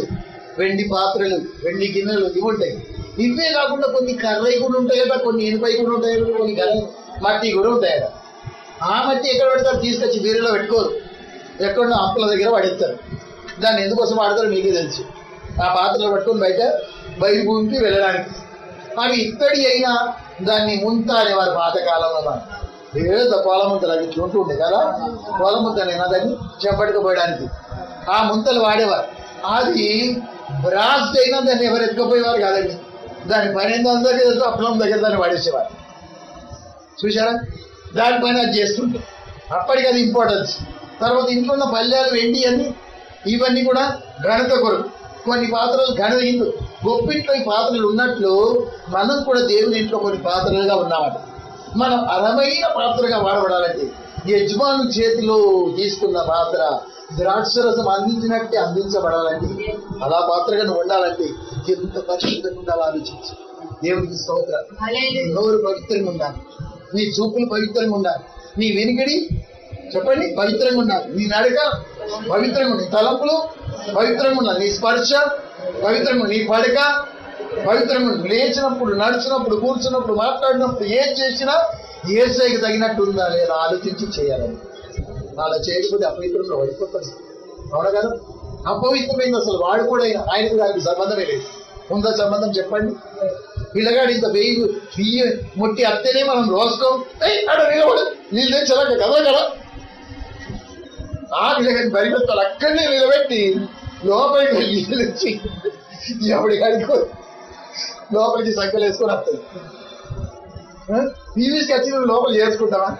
[SPEAKER 2] వెండి పాత్రలు, వెండి గిన్నెలు, ఇవి ఉంటాయి. ఇవే కాకుండా కొన్ని కర్రై కూడా ఉంటాయట, కొన్ని ఇనుపై కూడా ఉంటాయట, కొన్ని మట్టి కూడా ఉంటాయట. ఆ మట్టి ఎక్కడ పెడతారు? తీసుకొచ్చి బీరులో పెట్టుకోరు, ఎక్కడో అంపుల దగ్గర పడేస్తారు. దాన్ని ఎందుకోసం వాడతారో మీకే తెలుసు. ఆ పాత్రలు పట్టుకొని బయట భూమికి వెళ్ళడానికి. అవి ఇత్తడి అయినా దాన్ని ముంత అనేవారు పాతకాలంలో. ఏదో పొలముంతలు అవి ఉంటుండే కదా, పొలముంతనైనా దాన్ని చెంపట్టుకుపోయడానికి ఆ ముంతలు వాడేవారు. అది బ్రాస్ అయినా దాన్ని ఎవరు ఎత్తుకుపోయేవారు కాదండి. దాని పని ఏందో అందరికీ తెలుసు, అప్పలం దగ్గర దాన్ని వాడేసేవారు. చూసారా? దానిపైన అది చేస్తుంటారు. అప్పటికి అది ఇంపార్టెన్స్. తర్వాత ఇంట్లో ఉన్న పళ్ళ్యాలు, వెండి అన్ని ఇవన్నీ కూడా ఘనత కొరకు. కొన్ని పాత్రలు ఘనహీనులు. గొప్పింట్లో ఈ పాత్రలు ఉన్నట్లు మనం కూడా దేవుని ఇంట్లో కొన్ని పాత్రలుగా ఉన్నామట. మనం అర్హమైన పాత్రగా వాడబడాలంటే యజమాను చేతిలో తీసుకున్న పాత్ర ద్రాక్షరసం అందించినట్టే అందించబడాలంటే, అలా పాత్రగా నువ్వు ఉండాలంటే ఎంత పరిశుద్ధంగా ఉండాలో ఆలోచించు. దేవునికి స్తోత్రం. నోరు పవిత్రంగా ఉండాలి, నీ చూపులు పవిత్రంగా ఉండాలి, నీ వెనుకడి చెప్పండి పవిత్రంగా ఉండాలి, నీ నడక పవిత్రంగా ఉండాలి, తలంపులు పవిత్రంగా ఉండాలి, నీ స్పర్శ పవిత్రంగా ఉండాలి, నీ పడక పవిత్రంగా ఉండాలి. లేచినప్పుడు, నడిచినప్పుడు, కూర్చున్నప్పుడు, మాట్లాడినప్పుడు ఏం చేసినా యేసయ్యకి తగినట్టు ఉందా లేదా ఆలోచించి చేయాలని. అలా చేయకపోతే అపవిత్రంలో పడిపోతుంది. అవునా కదా? అపవిత్రమైంది అసలు వాడు కూడా ఆయనకు దానికి సంబంధమే లేదు. ఉందా సంబంధం? చెప్పండి. పిల్లగాడు ఇంత బియ్య ముట్టి అత్తేనే మనం రోజుకోం, అక్కడ నిలబడు, నీళ్ళు తెచ్చలాక కదా కదా ఆ పిల్లగాడిని పరిగెత్తాలి. అక్కడనే నిలబెట్టి లోపలికి నీళ్ళు వచ్చి ఎవడి కడుకో లోపలికి సంఖ్యలు వేసుకొని వస్తుంది. టీవీకి వచ్చి నువ్వు లోపల చేసుకుంటావా?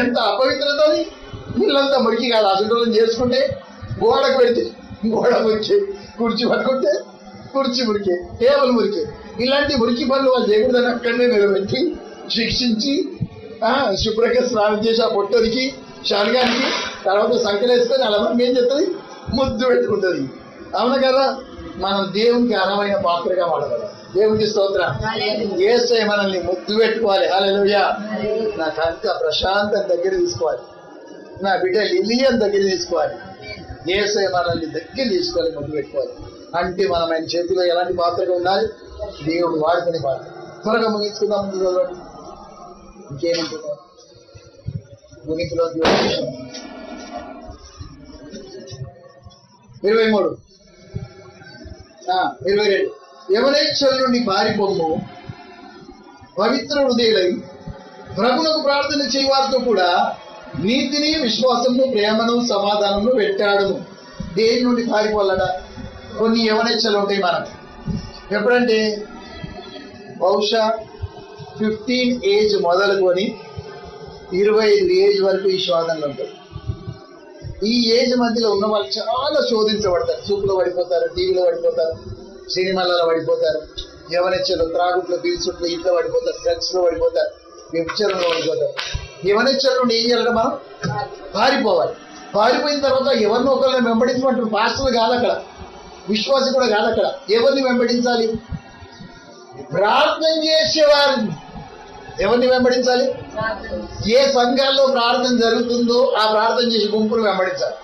[SPEAKER 2] ఎంత అపవిత్రత అది! నీళ్ళంతా మురికి కాదు. అసలు చేసుకుంటే గోడకు పెడితే గోడ మురికే, కుర్చీ పట్టుకుంటే కుర్చీ మురికే, టేబుల్ మురికే. ఇలాంటి మురికి పనులు వాళ్ళు చేయకూడదని అక్కడనే నిలబెట్టి శిక్షించి శుభ్రంగా స్నానం చేసి ఆ పొట్టరికి శానగానికి తర్వాత సంఖ్యలు వేసుకొని అలా మనం ఏం చెప్తుంది? ముద్దు పెట్టుకుంటుంది. అవును కదా? మనం దేవునికి అర్హమైన పాత్రగా వాడగలం. దేవునికి స్తోత్రం. యేసయ్య మనల్ని ముద్దు పెట్టుకోవాలి. హల్లెలూయా. నా కనుక ప్రశాంతం దగ్గర తీసుకోవాలి, నా బిడ్డ లిలియన్ దగ్గర తీసుకోవాలి, యేసయ్య మనల్ని దగ్గర తీసుకోవాలి, ముందు పెట్టుకోవాలి. అంటే మనం ఆయన చేతిలో ఎలాంటి పాత్రగా ఉండాలి? దేవుడు వాడుకునే పాత్ర. త్వరగా ముగించుకుందాం. ముందు చదవండి. ఇంకేమంటున్నాం? ముగింపులో 23, 22. యవనేచ్ఛల నుండి పారిపోము, పవిత్ర హృదయులై ప్రభువుకు ప్రార్థన చేయవారితో కూడా నీతిని, విశ్వాసము, ప్రేమను, సమాధానము వెంటాడును. దేని నుండి పారిపోవాలట? కొన్ని యవనేచ్ఛలు ఉంటాయి మనకు. ఎప్పుడంటే బహుశా 15 ఏజ్ మొదలుకొని 25 ఏజ్ వరకు ఈ శోధనలు ఉంటాయి. ఈ ఏజ్ మధ్యలో ఉన్న వాళ్ళు చాలా శోధించబడతారు. చూపులో పడిపోతారు, టీవీలో పడిపోతారు, సినిమాలలో పడిపోతారు, యవనేచ్ఛలు, త్రాగుట్లో, బీల్సుట్లో, ఇంట్లో పడిపోతారు, డ్రగ్స్ లో పడిపోతారు, వ్యభిచారంలో పడిపోతారు. యవనేచ్ఛల నుండి ఏం చేయాలంటే మనం పారిపోవాలి. పారిపోయిన తర్వాత ఎవరిని ఒకరిని వెంబడించమంటారు. పాస్టర్లు కాదు అక్కడ, విశ్వాసం కూడా కాదు అక్కడ. ఎవరిని వెంబడించాలి? ప్రార్థన చేసేవారిని. ఎవరిని వెంబడించాలి? ఏ సంఘాల్లో ప్రార్థన జరుగుతుందో ఆ ప్రార్థన చేసే గుంపును వెంబడించాలి.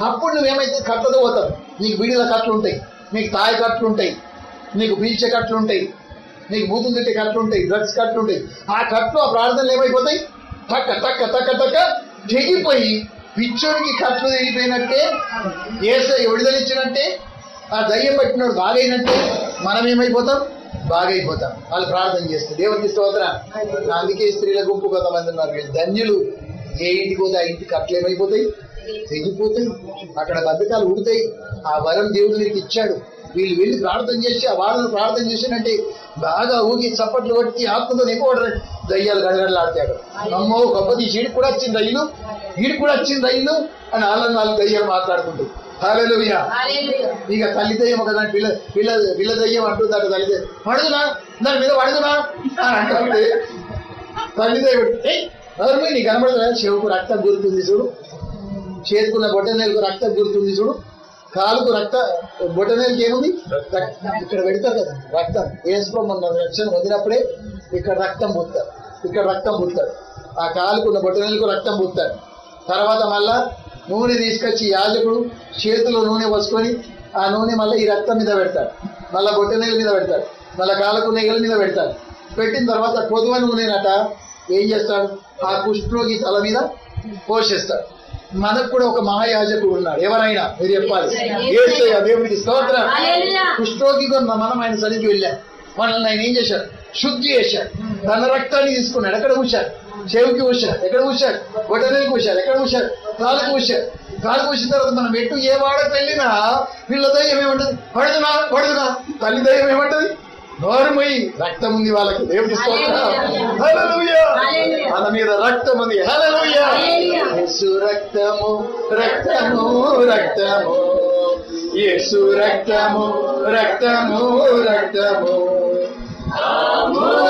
[SPEAKER 2] అప్పుడు నువ్వేమైతే కట్టతో పోతావు. నీకు బీడీల కట్లు ఉంటాయి, నీకు తాయి కట్లు ఉంటాయి, నీకు పీల్చే కట్లు ఉంటాయి, నీకు బూతులు తిట్టే కట్లు ఉంటాయి, డ్రగ్స్ కట్లు ఉంటాయి. ఆ కట్లు, ఆ ప్రార్థనలు ఏమైపోతాయి? టక్క టక్క టక్క టక్క తెగిపోయి పిచ్చోడికి కట్లు తెగిపోయినట్టే, యేసయ్య విడుదలిచ్చినట్టే, ఆ దయ్యం పట్టినోడు బాగైనట్టే మనం ఏమైపోతాం? బాగైపోతాం. వాళ్ళు ప్రార్థన చేస్తారు. దేవునికి స్తోత్రం. అందుకే స్త్రీల గుంపు కొంతమంది ఉన్నారు. ధన్యులు. ఏ ఇంటికి పోతే ఆ ఇంటికి కట్లు ఏమైపోతాయి? తెగిపోతాయి. అక్కడ బద్ధకాలు ఉడతాయి. ఆ వరం దేవుడు నీకు ఇచ్చాడు. వీళ్ళు వెళ్ళి ప్రార్థన చేసి ఆ వాళ్ళను ప్రార్థన చేసినంటే బాగా ఊగి చప్పట్లు కొట్టి ఆత్మతో నింపబడరు. దయ్యాలు గడగడలాడతాడు. అమ్మో గొప్పది, ఈడికి కూడా వచ్చింది రైలు, ఈడికి కూడా వచ్చింది రైలు అని వాళ్ళు దయ్యాలు మాట్లాడుకుంటారు. హల్లెలూయా. ఇక తల్లి దయ్యం ఒక దాని పిల్ల దయ్యం అంటుందట. తల్లి దయ్యం పడుదునా, దాని మీద పడుదునా అని అంటే తల్లి దయ్యం ఎవరి నీకు కనబడుతుందా? చెవుకు రక్తం గుర్తుంది చూడు, చేతుకున్న బొట్టనేలకు రక్తం గుర్తుంది చూడు, కాలుకు బొట్టనేలకి ఏముంది? ఇక్కడ పెడతారు కదా రక్తం. వేసుకోమన్న రక్షణ వదిలినప్పుడే ఇక్కడ రక్తం పుడతారు, ఇక్కడ రక్తం పుడతాడు. ఆ కాలుకున్న బొట్టనేలకు రక్తం పుడతాడు. తర్వాత మళ్ళా నూనె తీసుకొచ్చి యాజకుడు చేతిలో నూనె పోసుకొని ఆ నూనె మళ్ళీ ఈ రక్తం మీద పెడతాడు, మళ్ళీ బొట్టనేల మీద పెడతాడు, మళ్ళీ కాలుకున్న ఈగల మీద పెడతాడు. పెట్టిన తర్వాత పొదువ నూనెనట ఏం చేస్తాడు? ఆ కుష్ఠరోగి తల మీద పోషిస్తాడు. మనకు కూడా ఒక మహాయాజకుడు ఉన్నాడు. ఎవరైనా మీరు చెప్పాలి. యేసయ్య. దేవునికి స్తోత్రం. కుష్ఠరోగి మనం ఆయన సరికి వెళ్ళాం. మనల్ని ఆయన ఏం చేశాడు? శుద్ధి చేశాడు. తన రక్తాన్ని తీసుకున్నాడు. ఎక్కడ కూర్చాడు? చెవికి కూర్చాడు. ఎక్కడ కూర్చాడు? బొట్టనేలకు కూర్చాడు. ఎక్కడ కూర్చాడు? కాలుకు కూర్చాడు. కాలుకు వచ్చిన తర్వాత మనం ఎటు ఏ వాడకు వెళ్ళినా పిల్ల దయ్యం ఏమంటది? పడుదునా. తల్లి దయ్యం ఏమంటది? నోరుమొయ్యి, రక్తం ఉంది వాళ్ళకి. దేవుడి స్తోత్రం. హల్లెలూయా. మన మీద రక్తం ఉంది. హల్లెలూయా. యేసు రక్తము, రక్తము, రక్తము, యేసు రక్తము, రక్తము, రక్తము, అమూల్యమైన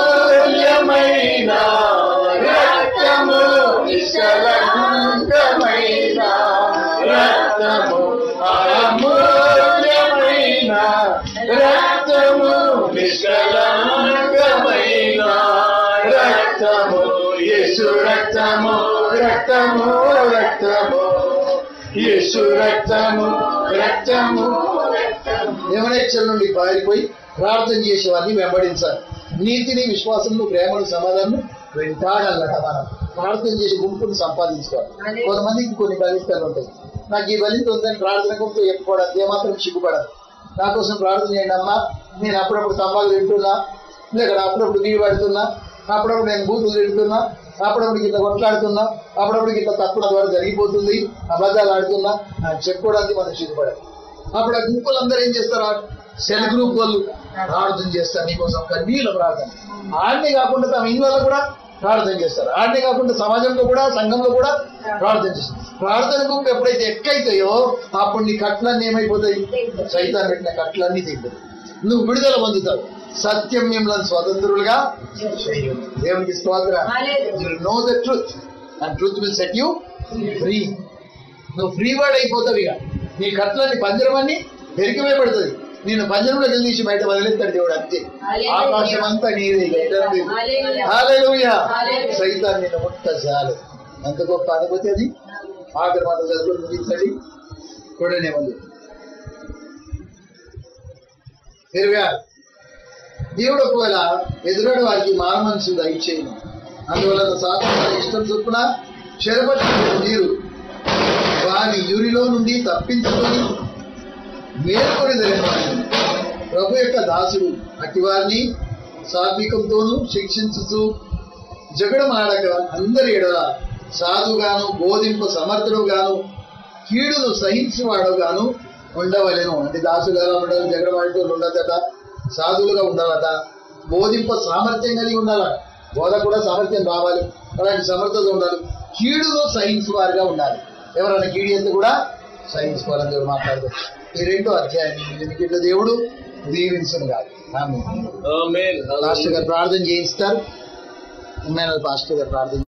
[SPEAKER 2] రక్తము, నిష్కలంకమైన రక్తము, అమూల్యమైన రక్తము, నిష్కలంకమైన రక్తము, యేసు రక్తము, రక్తము, రక్తము, యేసు రక్తము, రక్తము. యవనేచ్ఛల నుండి పారిపోయి ప్రార్థన చేసే వారిని వెంబడించాలి. నీతిని, విశ్వాసము, ప్రేమను, సమాధానం వెంటాడాలట. మనం ప్రార్థన చేసి గుంపును సంపాదించుకోవాలి. కొంతమందికి కొన్ని బలిస్తాలు ఉంటాయి. నాకు ఈ బలిత ఉందని ప్రార్థన గుంపు చెప్పుకోవడానికి ఏమాత్రం సిగ్గుపడదు. నా కోసం ప్రార్థన చేయండి అమ్మా, నేను అప్పుడప్పుడు తంబాకు తింటున్నా, లేక అప్పుడప్పుడు నీళ్ళు పడుతున్నా, అప్పుడప్పుడు నేను బూతులు తింటున్నా, అప్పుడప్పుడు కింద కొట్లాడుతున్నా, అప్పుడప్పుడు కింద తప్పుల ద్వారా జరిగిపోతుంది, అబద్ధాలు ఆడుతున్నా అని చెప్పుకోవడానికి మనం సిగ్గుపడాలి. అప్పుడు ఆ గుంపులందరూ ఏం చేస్తారు? సెల్ గ్రూప్ వాళ్ళు ప్రార్థన చేస్తారు నీకోసం. కన్నీళ్ళ ప్రార్థన. ఆడనే కాకుండా తమ ఇళ్ళలో కూడా ప్రార్థన చేస్తారు. ఆడనే కాకుండా సమాజంలో కూడా, సంఘంలో కూడా ప్రార్థన చేస్తారు. ప్రార్థన గుంపు ఎప్పుడైతే ఎక్కైతాయో అప్పుడు నీ కట్లన్నీ ఏమైపోతాయి? సైతాన్ పెట్టిన కట్లన్నీ తింటాయి. నువ్వు విడుదల పొందుతావు. సత్యం మిమ్మల్ని స్వతంత్రులుగా చేయు. దేవునికి స్తోత్రం. You know the truth and truth will set you free. నువ్వు ఫ్రీ వర్డ్ అయిపోతావు. ఇక నీ కట్లన్నీ పంజరమన్నీ పెరిగిపోయబడుతుంది. నేను పంజరంలోకి వెళ్ళి తీసి బయట వదిలేస్తాడు దేవుడు. అంతే. ఆకాశం అంతా నీదే. హల్లెలూయా. సైతాన్ నిన్ను ముట్ట చాలు. అంత గొప్ప అనుభూతి అది. ఆఖరి మాట చదువుకొని ముగించండి. చూడనివ్వండి. 26 దేవుడు ఒకవేళ ఎదురడు వారికి మారు మనసు దయచేయను, అందువలన సాతాను తన ఇష్టం చొప్పున చెరపట్టిన మీరు వారి యూరిలో నుండి తప్పించుకొని మేల్కొనిదరేమో. ప్రభు యొక్క దాసుడు అట్టి వారిని సాత్వికంతోనూ శిక్షించుతూ జగడమాడక అందరి ఎడల సాధుగాను బోధింపు సమర్థుడుగాను కీడును సహించేవాడుగాను ఉండవలెను. అంటే దాసులుగా ఉండదు, జగడమాడుతూ ఉండదట, సాధువులుగా ఉండాలట, బోధింప సామర్థ్యం కలిగి ఉండాలట. బోధ కూడా సామర్థ్యం రావాలి, అలాంటి సమర్థత ఉండాలి. కీడును సహించేవారుగా ఉండాలి. ఎవరైనా కీడు చేస్తే కూడా సహించుకోవాలని దేవుడు మాట్లాడతారు. ఈ 2వ అధ్యాయం దేవుడు దీవించను కాదు. పాస్టర్ గారు ప్రార్థన చేయిస్తారు. పాస్టర్ గారు ప్రార్థన